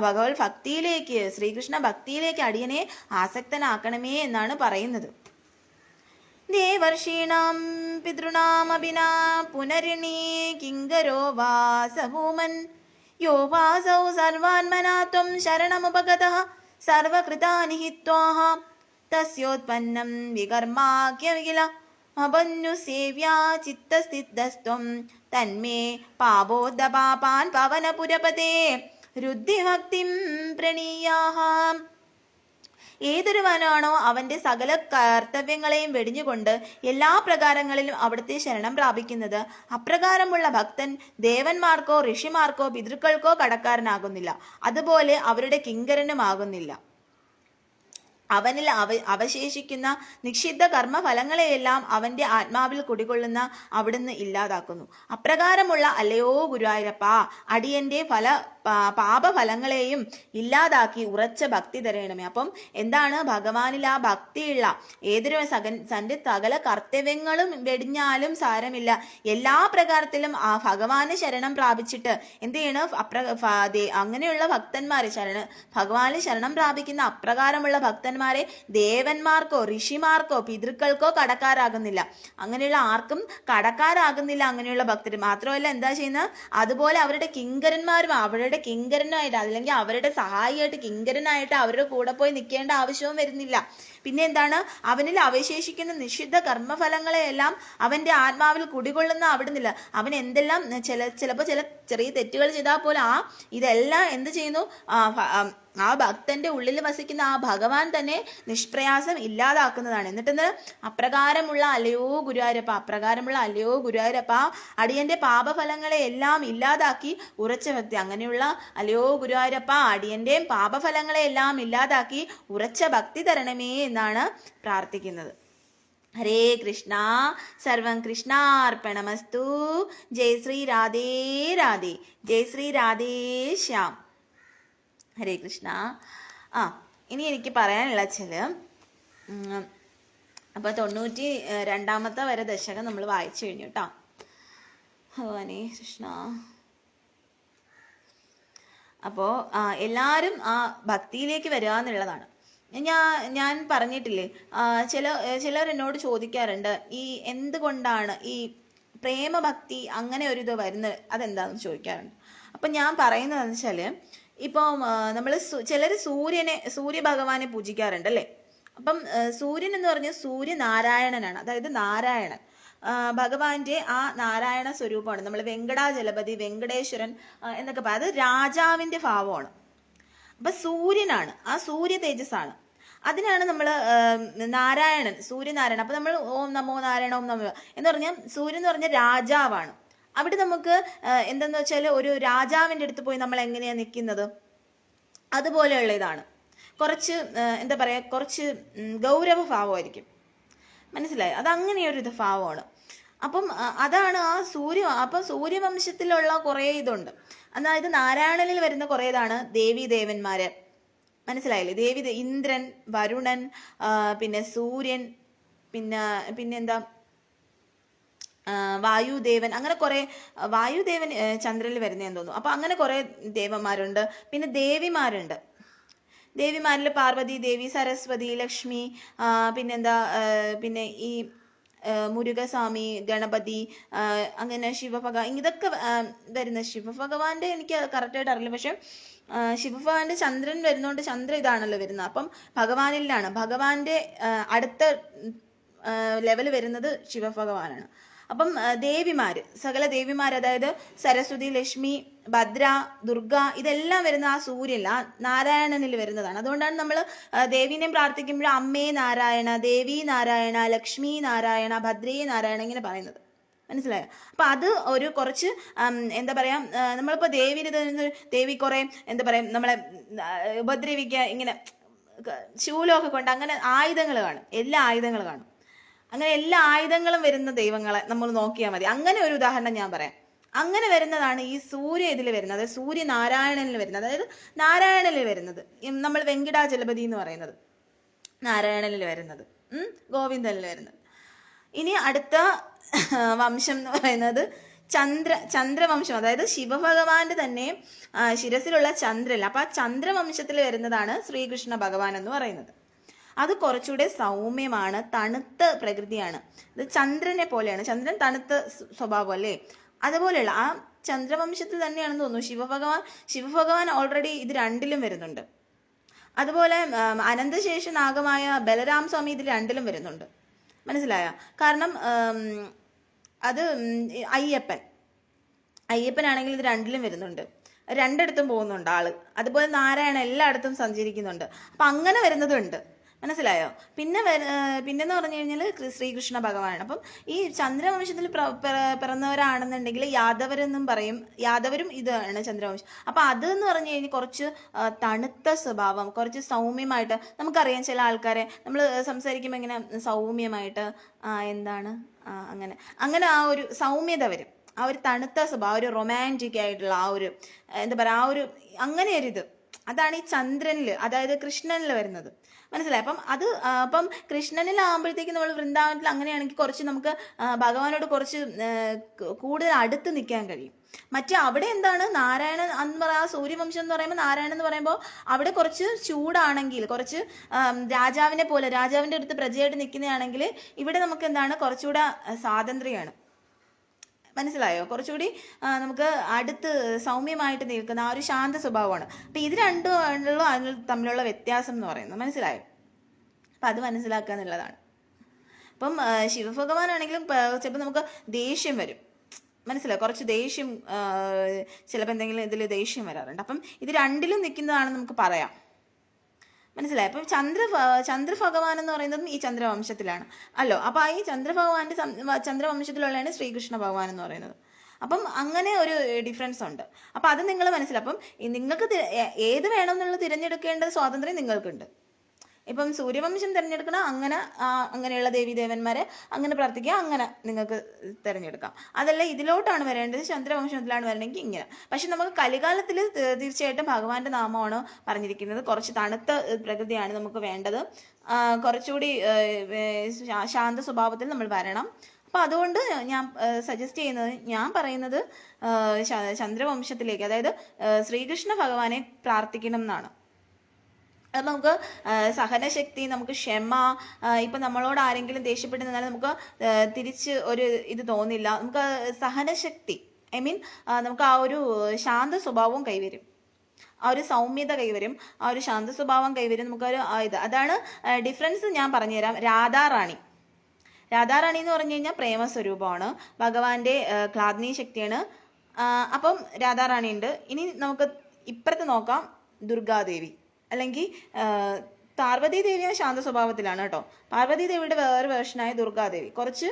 S1: ഭഗവത് ഭക്തിയിലേക്ക്, ശ്രീകൃഷ്ണ ഭക്തിയിലേക്ക് അടിയനെ ആസക്തനാക്കണമേ എന്നാണ് പറയുന്നത്. ദേവർഷീണാം പിതൃണാമഭിനാ പുനരിണീ കിങ്കരോ വാസഭൂമൻ യോ വാസൗ സർവാൻമനാ ത്വം ശരണമുപഗതഃ സർവകൃതാനി ഹി ത്വാഹ തസ്യോത്പന്നം വികർമാഖ്യകില അപന്നു സേവ്യാ ചിത്തസ്ഥിതസ്ത്വം തന്മേ പാപോദപാപാൻ പവനപുരപതേ രുദ്ധിഭക്തിം പ്രണീയാഹ. ഏതൊരുവനാണോ അവന്റെ സകല കർത്തവ്യങ്ങളെയും വെടിഞ്ഞുകൊണ്ട് എല്ലാ പ്രകാരങ്ങളിലും അവിടുത്തെ ശരണം പ്രാപിക്കുന്നത്, അപ്രകാരമുള്ള ഭക്തൻ ദേവന്മാർക്കോ ഋഷിമാർക്കോ പിതൃക്കൾക്കോ കടക്കാരനാകുന്നില്ല, അതുപോലെ അവരുടെ കിങ്കരനുമാകുന്നില്ല. അവനിൽ അവശേഷിക്കുന്ന നിക്ഷിദ്ധ കർമ്മഫലങ്ങളെയെല്ലാം അവന്റെ ആത്മാവിൽ കുടികൊള്ളുന്ന അവിടുന്ന് ഇല്ലാതാക്കുന്നു. അപ്രകാരമുള്ള അല്ലയോ ഗുരുവായൂരപ്പ, അടിയന്റെ പാപഫലങ്ങളെയും ഇല്ലാതാക്കി ഉറച്ച ഭക്തി തരയണമേ. അപ്പം എന്താണ്, ഭഗവാനിൽ ആ ഭക്തിയുള്ള ഏതൊരു തന്റെ സകല കർത്തവ്യങ്ങളും വെടിഞ്ഞാലും സാരമില്ല, എല്ലാ പ്രകാരത്തിലും ആ ഭഗവാന് ശരണം പ്രാപിച്ചിട്ട് എന്ത് ചെയ്യണം, അങ്ങനെയുള്ള ഭക്തന്മാരെ ഭഗവാന് ശരണം പ്രാപിക്കുന്ന അപ്രകാരമുള്ള ഭക്തന്മാരെ ദേവന്മാർക്കോ ഋഷിമാർക്കോ പിതൃക്കൾക്കോ കടക്കാരാകുന്നില്ല. അങ്ങനെയുള്ള ആർക്കും കടക്കാരാകുന്നില്ല അങ്ങനെയുള്ള ഭക്തർ. മാത്രമല്ല എന്താ ചെയ്യുന്നത്, അതുപോലെ അവരുടെ കിങ്കരന്മാരും അവരുടെ കിങ്കരനായിട്ട് അല്ലെങ്കിൽ അവരുടെ സഹായിയായിട്ട് കിങ്കരനായിട്ട് അവരുടെ കൂടെ പോയി നിൽക്കേണ്ട ആവശ്യവും വരുന്നില്ല. പിന്നെ എന്താണ്, അവനിൽ അവശേഷിക്കുന്ന നിഷിദ്ധ കർമ്മഫലങ്ങളെയെല്ലാം അവന്റെ ആത്മാവിൽ കുടികൊള്ളുന്ന അവിടുന്നില്ല. അവൻ എന്തെല്ലാം ചിലപ്പോൾ ചില ചെറിയ തെറ്റുകൾ ചെയ്താൽ പോലും ഇതെല്ലാം എന്ത് ചെയ്യുന്നു, ആ ഭക്തന്റെ ഉള്ളിൽ വസിക്കുന്ന ആ ഭഗവാൻ തന്നെ നിഷ്പ്രയാസം ഇല്ലാതാക്കുന്നതാണ്. എന്നിട്ട് അപ്രകാരമുള്ള അല്ലയോ ഗുരുവായൂരപ്പ, അടിയന്റെ പാപഫലങ്ങളെ എല്ലാം ഇല്ലാതാക്കി ഉറച്ച ഭക്തി. അങ്ങനെയുള്ള അല്ലയോ ഗുരുവായൂരപ്പ, അടിയന്റെ പാപഫലങ്ങളെ എല്ലാം ഇല്ലാതാക്കി ഉറച്ച ഭക്തി തരണമേ എന്നാണ് പ്രാർത്ഥിക്കുന്നത്. ഹരേ കൃഷ്ണ, സർവം കൃഷ്ണാർപ്പണമസ്തു. ജയ് ശ്രീ രാധേ രാധേ, ജയ് ശ്രീ രാധേ ശ്യാം. ഹരേ കൃഷ്ണ. ഇനി എനിക്ക് പറയാനുള്ള അപ്പോൾ 92 വരെ ദശകം നമ്മൾ വായിച്ചു കഴിഞ്ഞു കേട്ടോ. ഭഗവാനേ കൃഷ്ണ. അപ്പോൾ എല്ലാവരും ആ ഭക്തിയിലേക്ക് വരിക എന്നുള്ളതാണ്. ഞാൻ പറഞ്ഞിട്ടില്ലേ, ചിലർ എന്നോട് ചോദിക്കാറുണ്ട്, ഈ എന്തുകൊണ്ടാണ് ഈ പ്രേമഭക്തി അങ്ങനെ ഒരു ഇത് വരുന്നത്, അതെന്താണെന്ന് ചോദിക്കാറുണ്ട്. അപ്പം ഞാൻ പറയുന്നതെന്ന് വെച്ചാൽ, ഇപ്പോൾ നമ്മൾ ചിലർ സൂര്യഭഗവാനെ പൂജിക്കാറുണ്ട് അല്ലേ. അപ്പം സൂര്യൻ എന്ന് പറഞ്ഞാൽ സൂര്യനാരായണനാണ്, അതായത് നാരായണൻ ഭഗവാന്റെ ആ നാരായണ സ്വരൂപമാണ്. നമ്മൾ വെങ്കടാചലപതി, വെങ്കടേശ്വരൻ എന്നൊക്കെ പറയും, അത് രാജാവിന്റെ ഭാവമാണ്. അപ്പൊ സൂര്യനാണ്, ആ സൂര്യ തേജസ്സാണ്. അതിനാണ് നമ്മൾ നാരായണൻ, സൂര്യനാരായണൻ. അപ്പൊ നമ്മൾ ഓം നമോ നാരായണ ഓം നമോ എന്ന് പറഞ്ഞാൽ സൂര്യൻ എന്ന് പറഞ്ഞാൽ രാജാവാണ്. അവിടെ നമുക്ക് എന്തെന്ന് വെച്ചാൽ ഒരു രാജാവിൻ്റെ അടുത്ത് പോയി നമ്മൾ എങ്ങനെയാ നിൽക്കുന്നത്, അതുപോലെയുള്ള ഇതാണ്. കുറച്ച് എന്താ പറയുക, കുറച്ച് ഗൗരവ ഭാവമായിരിക്കും. മനസ്സിലായി, അതങ്ങനെയൊരു ഭാവമാണ്. അപ്പം അതാണ് ആ അപ്പം സൂര്യവംശത്തിലുള്ള കുറേ ഇതുണ്ട്. അതായത് നാരായണനിൽ വരുന്ന കുറേ ഇതാണ് ദേവീദേവന്മാര്. മനസ്സിലായില്ലേ, ഇന്ദ്രൻ, വരുണൻ, പിന്നെ സൂര്യൻ, പിന്നെന്താ വായുദേവൻ, അങ്ങനെ കുറെ, വായുദേവൻ ചന്ദ്രനിൽ വരുന്നതെന്ന് തോന്നുന്നു. അപ്പൊ അങ്ങനെ കുറെ ദേവന്മാരുണ്ട്. പിന്നെ ദേവിമാരുണ്ട്. ദേവിമാരിൽ പാർവതി ദേവി, സരസ്വതി, ലക്ഷ്മി, പിന്നെന്താ, പിന്നെ ഈ മുരുകസ്വാമി, ഗണപതി, അങ്ങനെ ഇതൊക്കെ വരുന്ന ശിവഭഗവാന്റെ എനിക്ക് കറക്റ്റായിട്ട് അറിയില്ല. പക്ഷെ ശിവഭഗവാന്റെ ചന്ദ്രൻ വരുന്നോണ്ട് ചന്ദ്ര ഇതാണല്ലോ വരുന്നത്. അപ്പം ഭഗവാനിലാണ്, ഭഗവാന്റെ അടുത്ത ലെവൽ വരുന്നത് ശിവഭഗവാനാണ്. അപ്പം ദേവിമാര്, സകല ദേവിമാർ, അതായത് സരസ്വതി, ലക്ഷ്മി, ഭദ്ര, ദുർഗ, ഇതെല്ലാം വരുന്ന ആ സൂര്യനിൽ, ആ നാരായണനിൽ വരുന്നതാണ്. അതുകൊണ്ടാണ് നമ്മൾ ദേവീനെയും പ്രാർത്ഥിക്കുമ്പോൾ അമ്മേ നാരായണ, ദേവി നാരായണ, ലക്ഷ്മി നാരായണ, ഭദ്രേ നാരായണ ഇങ്ങനെ പറയുന്നത്. മനസ്സിലായോ? അപ്പൊ അത് ഒരു കുറച്ച് എന്താ പറയാ, നമ്മളിപ്പോ ദേവി കുറെ എന്താ പറയാ നമ്മളെ ഉപദ്രവിക്കുക, ഇങ്ങനെ ശൂലമൊക്കെ കൊണ്ട് അങ്ങനെ ആയുധങ്ങൾ കാണും, എല്ലാ ആയുധങ്ങൾ കാണും. അങ്ങനെ എല്ലാ ആയുധങ്ങളും വരുന്ന ദൈവങ്ങളെ നമ്മൾ നോക്കിയാൽ മതി. അങ്ങനെ ഒരു ഉദാഹരണം ഞാൻ പറയാം. അങ്ങനെ വരുന്നതാണ് ഈ സൂര്യ ഇതിൽ വരുന്നത്, അതായത് സൂര്യ നാരായണനിൽ വരുന്നത്, അതായത് നാരായണനിൽ വരുന്നത്. നമ്മൾ വെങ്കിടാചലപതി എന്ന് പറയുന്നത് നാരായണനിൽ വരുന്നത്, ഗോവിന്ദനിൽ വരുന്നത്. ഇനി അടുത്ത വംശം എന്ന് പറയുന്നത് ചന്ദ്രവംശം, അതായത് ശിവഭഗവാന്റെ തന്നെ ശിരസിലുള്ള ചന്ദ്രൻ. അപ്പൊ ആ ചന്ദ്രവംശത്തിൽ വരുന്നതാണ് ശ്രീകൃഷ്ണ ഭഗവാൻ എന്ന് പറയുന്നത്. അത് കുറച്ചുകൂടെ സൗമ്യമാണ്, തണുത്ത പ്രകൃതിയാണ്. ഇത് ചന്ദ്രനെ പോലെയാണ്. ചന്ദ്രൻ തണുത്ത സ്വഭാവം അല്ലേ, അതുപോലെയുള്ള ആ ചന്ദ്രവംശത്തിൽ തന്നെയാണെന്ന് തോന്നുന്നു ശിവഭഗവാൻ ഓൾറെഡി ഇത് രണ്ടിലും വരുന്നുണ്ട്. അതുപോലെ അനന്തശേഷ നാഗമായ ബലരാം സ്വാമി ഇതിൽ രണ്ടിലും വരുന്നുണ്ട്. മനസ്സിലായോ? കാരണം അത് അയ്യപ്പനാണെങ്കിൽ ഇത് രണ്ടിലും വരുന്നുണ്ട്, രണ്ടിടത്തും പോകുന്നുണ്ട് ആള്. അതുപോലെ നാരായണ എല്ലായിടത്തും സഞ്ചരിക്കുന്നുണ്ട്. അപ്പൊ അങ്ങനെ വരുന്നതുണ്ട്. മനസ്സിലായോ? പിന്നെന്ന് പറഞ്ഞു കഴിഞ്ഞാൽ ശ്രീകൃഷ്ണ ഭഗവാനാണ്. അപ്പം ഈ ചന്ദ്രവംശത്തിൽ പിറന്നവരാണെന്നുണ്ടെങ്കിൽ യാദവരെന്നും പറയും. യാദവരും ഇതാണ് ചന്ദ്രവംശം. അപ്പൊ അത് എന്ന് പറഞ്ഞു കഴിഞ്ഞാൽ കുറച്ച് തണുത്ത സ്വഭാവം, കുറച്ച് സൗമ്യമായിട്ട്. നമുക്കറിയാം ചില ആൾക്കാരെ നമ്മൾ സംസാരിക്കുമ്പോൾ ഇങ്ങനെ സൗമ്യമായിട്ട് എന്താണ് അങ്ങനെ ആ ഒരു സൗമ്യത വരും, ആ ഒരു തണുത്ത സ്വഭാവം, ഒരു റൊമാൻറ്റിക് ആയിട്ടുള്ള ആ ഒരു എന്താ പറയുക, ആ ഒരു അങ്ങനെ ഒരിത്, അതാണ് ഈ ചന്ദ്രനിൽ, അതായത് കൃഷ്ണനിൽ വരുന്നത്. മനസ്സിലായി? അപ്പം കൃഷ്ണനിലാകുമ്പോഴത്തേക്ക് നമ്മൾ വൃന്ദാവനത്തിൽ അങ്ങനെയാണെങ്കിൽ കുറച്ച് നമുക്ക് ഭഗവാനോട് കുറച്ച് കൂടുതൽ അടുത്ത് നിൽക്കാൻ കഴിയും. മറ്റേ അവിടെ എന്താണ്, നാരായണൻ എന്ന് പറയാ, സൂര്യവംശം എന്ന് പറയുമ്പോൾ നാരായണൻ എന്ന് പറയുമ്പോൾ അവിടെ കുറച്ച് ചൂടാണെങ്കിൽ, കുറച്ച് രാജാവിന്റെ അടുത്ത് പ്രജയായിട്ട് നിൽക്കുന്നതാണെങ്കിൽ ഇവിടെ നമുക്ക് എന്താണ്, കുറച്ചുകൂടെ സ്വാതന്ത്ര്യമാണ്. മനസ്സിലായോ? കുറച്ചുകൂടി നമുക്ക് അടുത്ത് സൗമ്യമായിട്ട് നിൽക്കുന്ന ആ ഒരു ശാന്ത സ്വഭാവമാണ്. അപ്പൊ ഇത് രണ്ടും തമ്മിലുള്ള വ്യത്യാസം എന്ന് പറയുന്നത്. മനസ്സിലായോ? അപ്പൊ അത് മനസ്സിലാക്കുക എന്നുള്ളതാണ്. അപ്പം ശിവഭഗവാനാണെങ്കിലും ചിലപ്പോൾ നമുക്ക് ദേഷ്യം വരും. മനസ്സിലായോ? കുറച്ച് ദേഷ്യം, ചിലപ്പോൾ എന്തെങ്കിലും ഇതിൽ ദേഷ്യം വരാറുണ്ട്. അപ്പം ഇത് രണ്ടിലും നിൽക്കുന്നതാണെന്ന് നമുക്ക് പറയാം. മനസ്സിലായി? അപ്പം ചന്ദ്രഭഗവാൻ എന്ന് പറയുന്നതും ഈ ചന്ദ്രവംശത്തിലാണ് അല്ലോ. അപ്പൊ ഈ ചന്ദ്രഭഗവാന്റെ ചന്ദ്രവംശത്തിലുള്ളതാണ് ശ്രീകൃഷ്ണ ഭഗവാൻ എന്ന് പറയുന്നത്. അപ്പം അങ്ങനെ ഒരു ഡിഫറൻസ് ഉണ്ട്. അപ്പൊ അത് നിങ്ങൾ മനസ്സിലാവും. അപ്പം നിങ്ങൾക്ക് ഏത് വേണമെന്നുള്ളത് തിരഞ്ഞെടുക്കേണ്ട സ്വാതന്ത്ര്യം നിങ്ങൾക്കുണ്ട്. ഇപ്പം സൂര്യവംശം തിരഞ്ഞെടുക്കണം, അങ്ങനെയുള്ള ദേവീദേവന്മാരെ അങ്ങനെ പ്രാർത്ഥിക്കുക, അങ്ങനെ നിങ്ങൾക്ക് തിരഞ്ഞെടുക്കാം. അതല്ല ഇതിലോട്ടാണ് വരേണ്ടത്, ചന്ദ്രവംശത്തിലാണ് വരണമെങ്കിൽ ഇങ്ങനെ. പക്ഷെ നമുക്ക് കലികാലത്തിൽ തീർച്ചയായിട്ടും ഭഗവാന്റെ നാമമാണ് പറഞ്ഞിരിക്കുന്നത്. കുറച്ച് തണുത്ത പ്രകൃതിയാണ് നമുക്ക് വേണ്ടത്. കുറച്ചുകൂടി ശാന്ത സ്വഭാവത്തിൽ നമ്മൾ വരണം. അപ്പൊ അതുകൊണ്ട് ഞാൻ സജസ്റ്റ് ചെയ്യുന്നത്, ഞാൻ പറയുന്നത് ചന്ദ്രവംശത്തിലേക്ക്, അതായത് ശ്രീകൃഷ്ണ ഭഗവാനെ പ്രാർത്ഥിക്കണം എന്നാണ്. അത് നമുക്ക് സഹനശക്തി, നമുക്ക് ക്ഷമ, ഇപ്പൊ നമ്മളോട് ആരെങ്കിലും ദേഷ്യപ്പെട്ട് നിന്നാൽ നമുക്ക് തിരിച്ച് ഒരു ഇത് തോന്നില്ല. നമുക്ക് സഹനശക്തി, നമുക്ക് ആ ഒരു ശാന്ത സ്വഭാവവും കൈവരും, ആ ഒരു സൗമ്യത കൈവരും, ആ ഒരു ശാന്ത സ്വഭാവം കൈവരും. നമുക്കൊരു അതാണ് ഡിഫറൻസ്. ഞാൻ പറഞ്ഞുതരാം. രാധാറാണി എന്ന് പറഞ്ഞു കഴിഞ്ഞാൽ പ്രേമസ്വരൂപമാണ്, ഭഗവാന്റെ ക്ലാദ്നി ശക്തിയാണ്. അപ്പം രാധാറാണി ഉണ്ട്. ഇനി നമുക്ക് ഇപ്പുറത്ത് നോക്കാം, ദുർഗാദേവി അല്ലെങ്കിൽ പാർവതി ദേവിയാണ് ശാന്ത സ്വഭാവത്തിലാണ് കേട്ടോ. പാർവതി ദേവിയുടെ വേറെ വേർഷനായ ദുർഗാദേവി കുറച്ച്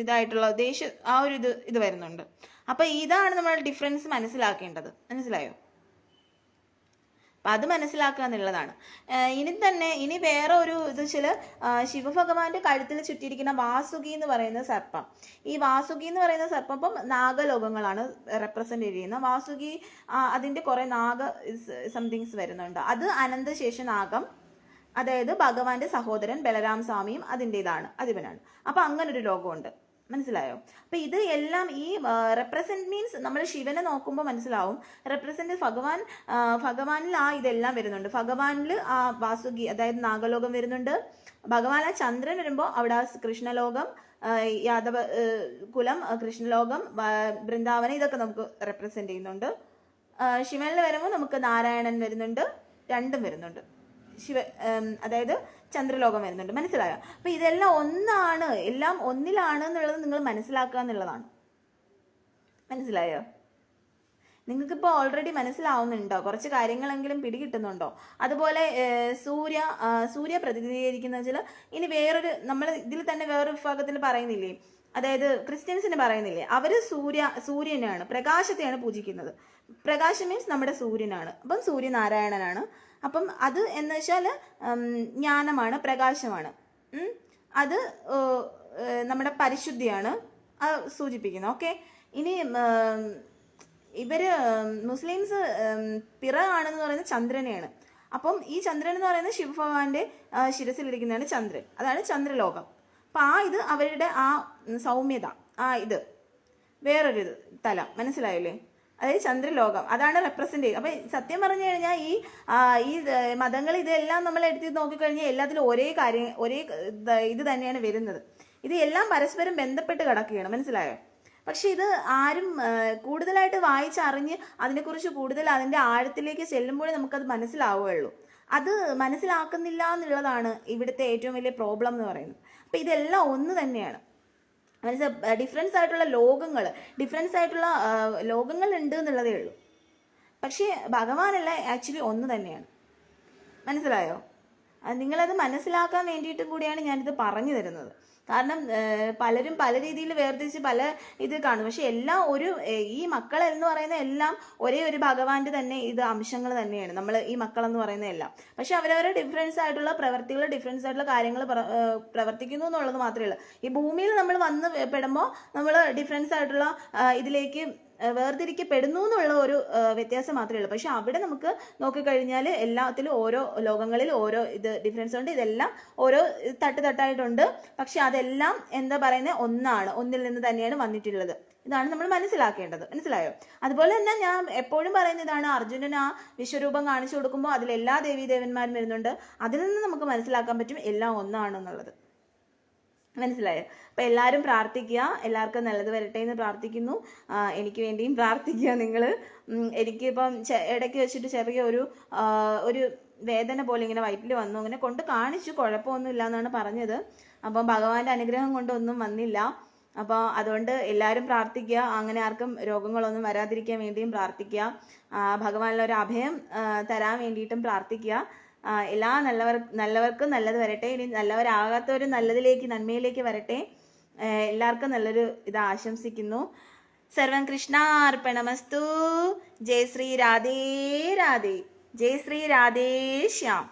S1: ഇതായിട്ടുള്ള ദേഷ്യ ആ ഒരു ഇത് വരുന്നുണ്ട്. അപ്പൊ ഇതാണ് നമ്മൾ ഡിഫറൻസ് മനസ്സിലാക്കേണ്ടത്. മനസ്സിലായോ? അപ്പൊ അത് മനസ്സിലാക്കുക എന്നുള്ളതാണ്. ഇനി വേറെ ഒരു ഇത് ചില ശിവഭഗവാന്റെ കഴുത്തിൽ ചുറ്റിയിരിക്കുന്ന വാസുകി എന്ന് പറയുന്ന സർപ്പം. ഈ വാസുകി എന്ന് പറയുന്ന സർപ്പം ഇപ്പം നാഗലോകങ്ങളാണ് റെപ്രസെന്റ് ചെയ്യുന്നത്. വാസുകി അതിന്റെ കുറെ സംതിങ്സ് വരുന്നുണ്ട്. അത് അനന്തശേഷ നാഗം, അതായത് ഭഗവാന്റെ സഹോദരൻ ബലരാം സ്വാമിയും അതിൻ്റെതാണ്, അധിപനാണ്. അപ്പൊ അങ്ങനൊരു ലോകമുണ്ട്. മനസ്സിലായോ? അപ്പൊ ഇത് എല്ലാം ഈ റെപ്രസെന്റ് മീൻസ് നമ്മൾ ശിവനെ നോക്കുമ്പോൾ മനസ്സിലാവും, റെപ്രസെന്റ് ഭഗവാനിൽ ആ ഇതെല്ലാം വരുന്നുണ്ട്. ഭഗവാനിൽ ആ വാസുകി, അതായത് നാഗലോകം വരുന്നുണ്ട്. ഭഗവാൻ ആ ചന്ദ്രൻ വരുമ്പോൾ അവിടെ കൃഷ്ണലോകം, യാദവ കുലം, കൃഷ്ണലോകം, വൃന്ദാവനം, ഇതൊക്കെ നമുക്ക് റെപ്രസെന്റ് ചെയ്യുന്നുണ്ട്. ശിവനിൽ വരുമ്പോൾ നമുക്ക് നാരായണൻ വരുന്നുണ്ട്, രണ്ടും വരുന്നുണ്ട്. അതായത് ചന്ദ്രലോകം വരുന്നുണ്ട്. മനസ്സിലായോ? അപ്പൊ ഇതെല്ലാം ഒന്നാണ്, എല്ലാം ഒന്നിലാണ് എന്നുള്ളത് നിങ്ങൾ മനസ്സിലാക്കുക എന്നുള്ളതാണ്. മനസ്സിലായോ? നിങ്ങൾക്കിപ്പോൾ ഓൾറെഡി മനസ്സിലാവുന്നുണ്ടോ? കുറച്ച് കാര്യങ്ങളെങ്കിലും പിടികിട്ടുന്നുണ്ടോ? അതുപോലെ സൂര്യ പ്രതിനിധീകരിക്കുന്ന വെച്ചാൽ ഇനി വേറൊരു, നമ്മൾ ഇതിൽ തന്നെ വേറൊരു വിഭാഗത്തിൽ പറയുന്നില്ലേ, അതായത് ക്രിസ്ത്യൻസിന് പറയുന്നില്ലേ, അവര് സൂര്യനാണ്, പ്രകാശത്തെയാണ് പൂജിക്കുന്നത്. പ്രകാശം മീൻസ് നമ്മുടെ സൂര്യനാണ്. അപ്പം സൂര്യനാരായണനാണ്. അപ്പം അത് എന്ന് വെച്ചാൽ ജ്ഞാനമാണ്, പ്രകാശമാണ്. അത് നമ്മുടെ പരിശുദ്ധിയാണ് സൂചിപ്പിക്കുന്നത്. ഓക്കെ. ഇനി ഇവര് മുസ്ലിംസ് പിറ ആണെന്ന് പറയുന്നത് ചന്ദ്രനെയാണ്. അപ്പം ഈ ചന്ദ്രൻ എന്ന് പറയുന്നത് ശിവഭഗവാന്റെ ശിരസിലിരിക്കുന്നതാണ് ചന്ദ്രൻ. അതാണ് ചന്ദ്രലോകം. അപ്പം ഇത് അവരുടെ ആ സൗമ്യത, ഇത് വേറൊരു തലം. മനസ്സിലായില്ലേ? അതായത് ചന്ദ്രലോകം അതാണ് റെപ്രസെന്റ് ചെയ്യുന്നത്. അപ്പം സത്യം പറഞ്ഞു കഴിഞ്ഞാൽ ഈ മതങ്ങൾ ഇതെല്ലാം നമ്മൾ എടുത്ത് നോക്കിക്കഴിഞ്ഞാൽ എല്ലാത്തിലും ഒരേ ഇത് തന്നെയാണ് വരുന്നത്. ഇത് എല്ലാം പരസ്പരം ബന്ധപ്പെട്ട് കിടക്കുകയാണ്. മനസ്സിലായോ? പക്ഷെ ഇത് ആരും കൂടുതലായിട്ട് വായിച്ചറിഞ്ഞ് അതിനെക്കുറിച്ച് കൂടുതൽ അതിൻ്റെ ആഴത്തിലേക്ക് ചെല്ലുമ്പോഴേ നമുക്കത് മനസ്സിലാവുകയുള്ളൂ. അത് മനസ്സിലാക്കുന്നില്ല എന്നുള്ളതാണ് ഇവിടുത്തെ ഏറ്റവും വലിയ പ്രോബ്ലം എന്ന് പറയുന്നത്. അപ്പം ഇതെല്ലാം ഒന്ന് തന്നെയാണ്. ഡിഫറൻസ് ആയിട്ടുള്ള ലോകങ്ങൾ ഉണ്ട് എന്നുള്ളതേ ഉള്ളൂ. പക്ഷേ ഭഗവാനെല്ലാം ആക്ച്വലി ഒന്ന് തന്നെയാണ്. മനസ്സിലായോ? നിങ്ങളത് മനസ്സിലാക്കാൻ വേണ്ടിയിട്ട് കൂടിയാണ് ഞാനിത് പറഞ്ഞു തരുന്നത്. കാരണം പലരും പല രീതിയിൽ വേർതിരിച്ച് പല ഇത് കാണും. പക്ഷെ എല്ലാം ഈ മക്കൾ എന്ന് പറയുന്ന എല്ലാം ഒരേ ഒരു ഭഗവാന്റെ തന്നെ അംശങ്ങൾ തന്നെയാണ് നമ്മൾ ഈ മക്കളെന്ന് പറയുന്ന എല്ലാം. പക്ഷെ അവരവരുടെ ഡിഫറൻസ് ആയിട്ടുള്ള പ്രവർത്തികൾ, ഡിഫറൻസ് ആയിട്ടുള്ള കാര്യങ്ങൾ പ്രവർത്തിക്കുന്നു എന്നുള്ളത് മാത്രമേ ഉള്ളൂ. ഈ ഭൂമിയിൽ നമ്മൾ വന്ന് പെടുമ്പോൾ നമ്മൾ ഡിഫറൻസ് ആയിട്ടുള്ള ഇതിലേക്ക് വേർതിരിക്കപ്പെടുന്നു എന്നുള്ള ഒരു വ്യത്യാസം മാത്രമേ ഉള്ളൂ. പക്ഷെ അവിടെ നമുക്ക് നോക്കിക്കഴിഞ്ഞാൽ എല്ലാത്തിലും ഓരോ ലോകങ്ങളിൽ ഓരോ ഡിഫറൻസ് ഉണ്ട്. ഇതെല്ലാം ഓരോ തട്ടായിട്ടുണ്ട്. പക്ഷെ അതെല്ലാം എന്താ പറയുന്നത്, ഒന്നാണ്, ഒന്നിൽ നിന്ന് തന്നെയാണ് വന്നിട്ടുള്ളത്. ഇതാണ് നമ്മൾ മനസ്സിലാക്കേണ്ടത്. മനസ്സിലായോ? അതുപോലെ തന്നെ ഞാൻ എപ്പോഴും പറയുന്ന ഇതാണ്, അർജുനൻ ആ വിശ്വരൂപം കാണിച്ചു കൊടുക്കുമ്പോൾ അതിൽ എല്ലാ ദേവീദേവന്മാരും വരുന്നുണ്ട്. അതിൽ നിന്ന് നമുക്ക് മനസ്സിലാക്കാൻ പറ്റും എല്ലാം ഒന്നാണെന്നുള്ളത്. മനസ്സിലായോ? അപ്പം എല്ലാവരും പ്രാർത്ഥിക്കുക, എല്ലാവർക്കും നല്ലത് വരട്ടെ എന്ന് പ്രാർത്ഥിക്കുന്നു. എനിക്ക് വേണ്ടിയും പ്രാർത്ഥിക്കുക നിങ്ങൾ. എനിക്കിപ്പം ഇടയ്ക്ക് വെച്ചിട്ട് ചെറിയ ഒരു വേദന പോലെ ഇങ്ങനെ വയറ്റിൽ വന്നു. അങ്ങനെ കൊണ്ട് കാണിച്ചു, കുഴപ്പമൊന്നുമില്ല എന്നാണ് പറഞ്ഞത്. അപ്പം ഭഗവാന്റെ അനുഗ്രഹം കൊണ്ടൊന്നും വന്നില്ല. അപ്പോൾ അതുകൊണ്ട് എല്ലാവരും പ്രാർത്ഥിക്കുക, അങ്ങനെ ആർക്കും രോഗങ്ങളൊന്നും വരാതിരിക്കാൻ വേണ്ടിയും പ്രാർത്ഥിക്കുക. ഭഗവാനിലൊരു അഭയം തരാൻ വേണ്ടിയിട്ടും പ്രാർത്ഥിക്കുക. എല്ലാ നല്ലവർക്കും നല്ലത് വരട്ടെ. ഇനി നല്ലവരാകാത്തവരും നന്മയിലേക്ക് വരട്ടെ. എല്ലാവർക്കും നല്ലൊരു ഇത് ആശംസിക്കുന്നു. സർവം കൃഷ്ണാർപ്പണമസ്തു. ജയ് ശ്രീ രാധേ രാധേ. ജയ് ശ്രീ രാധേ ശ്യാം.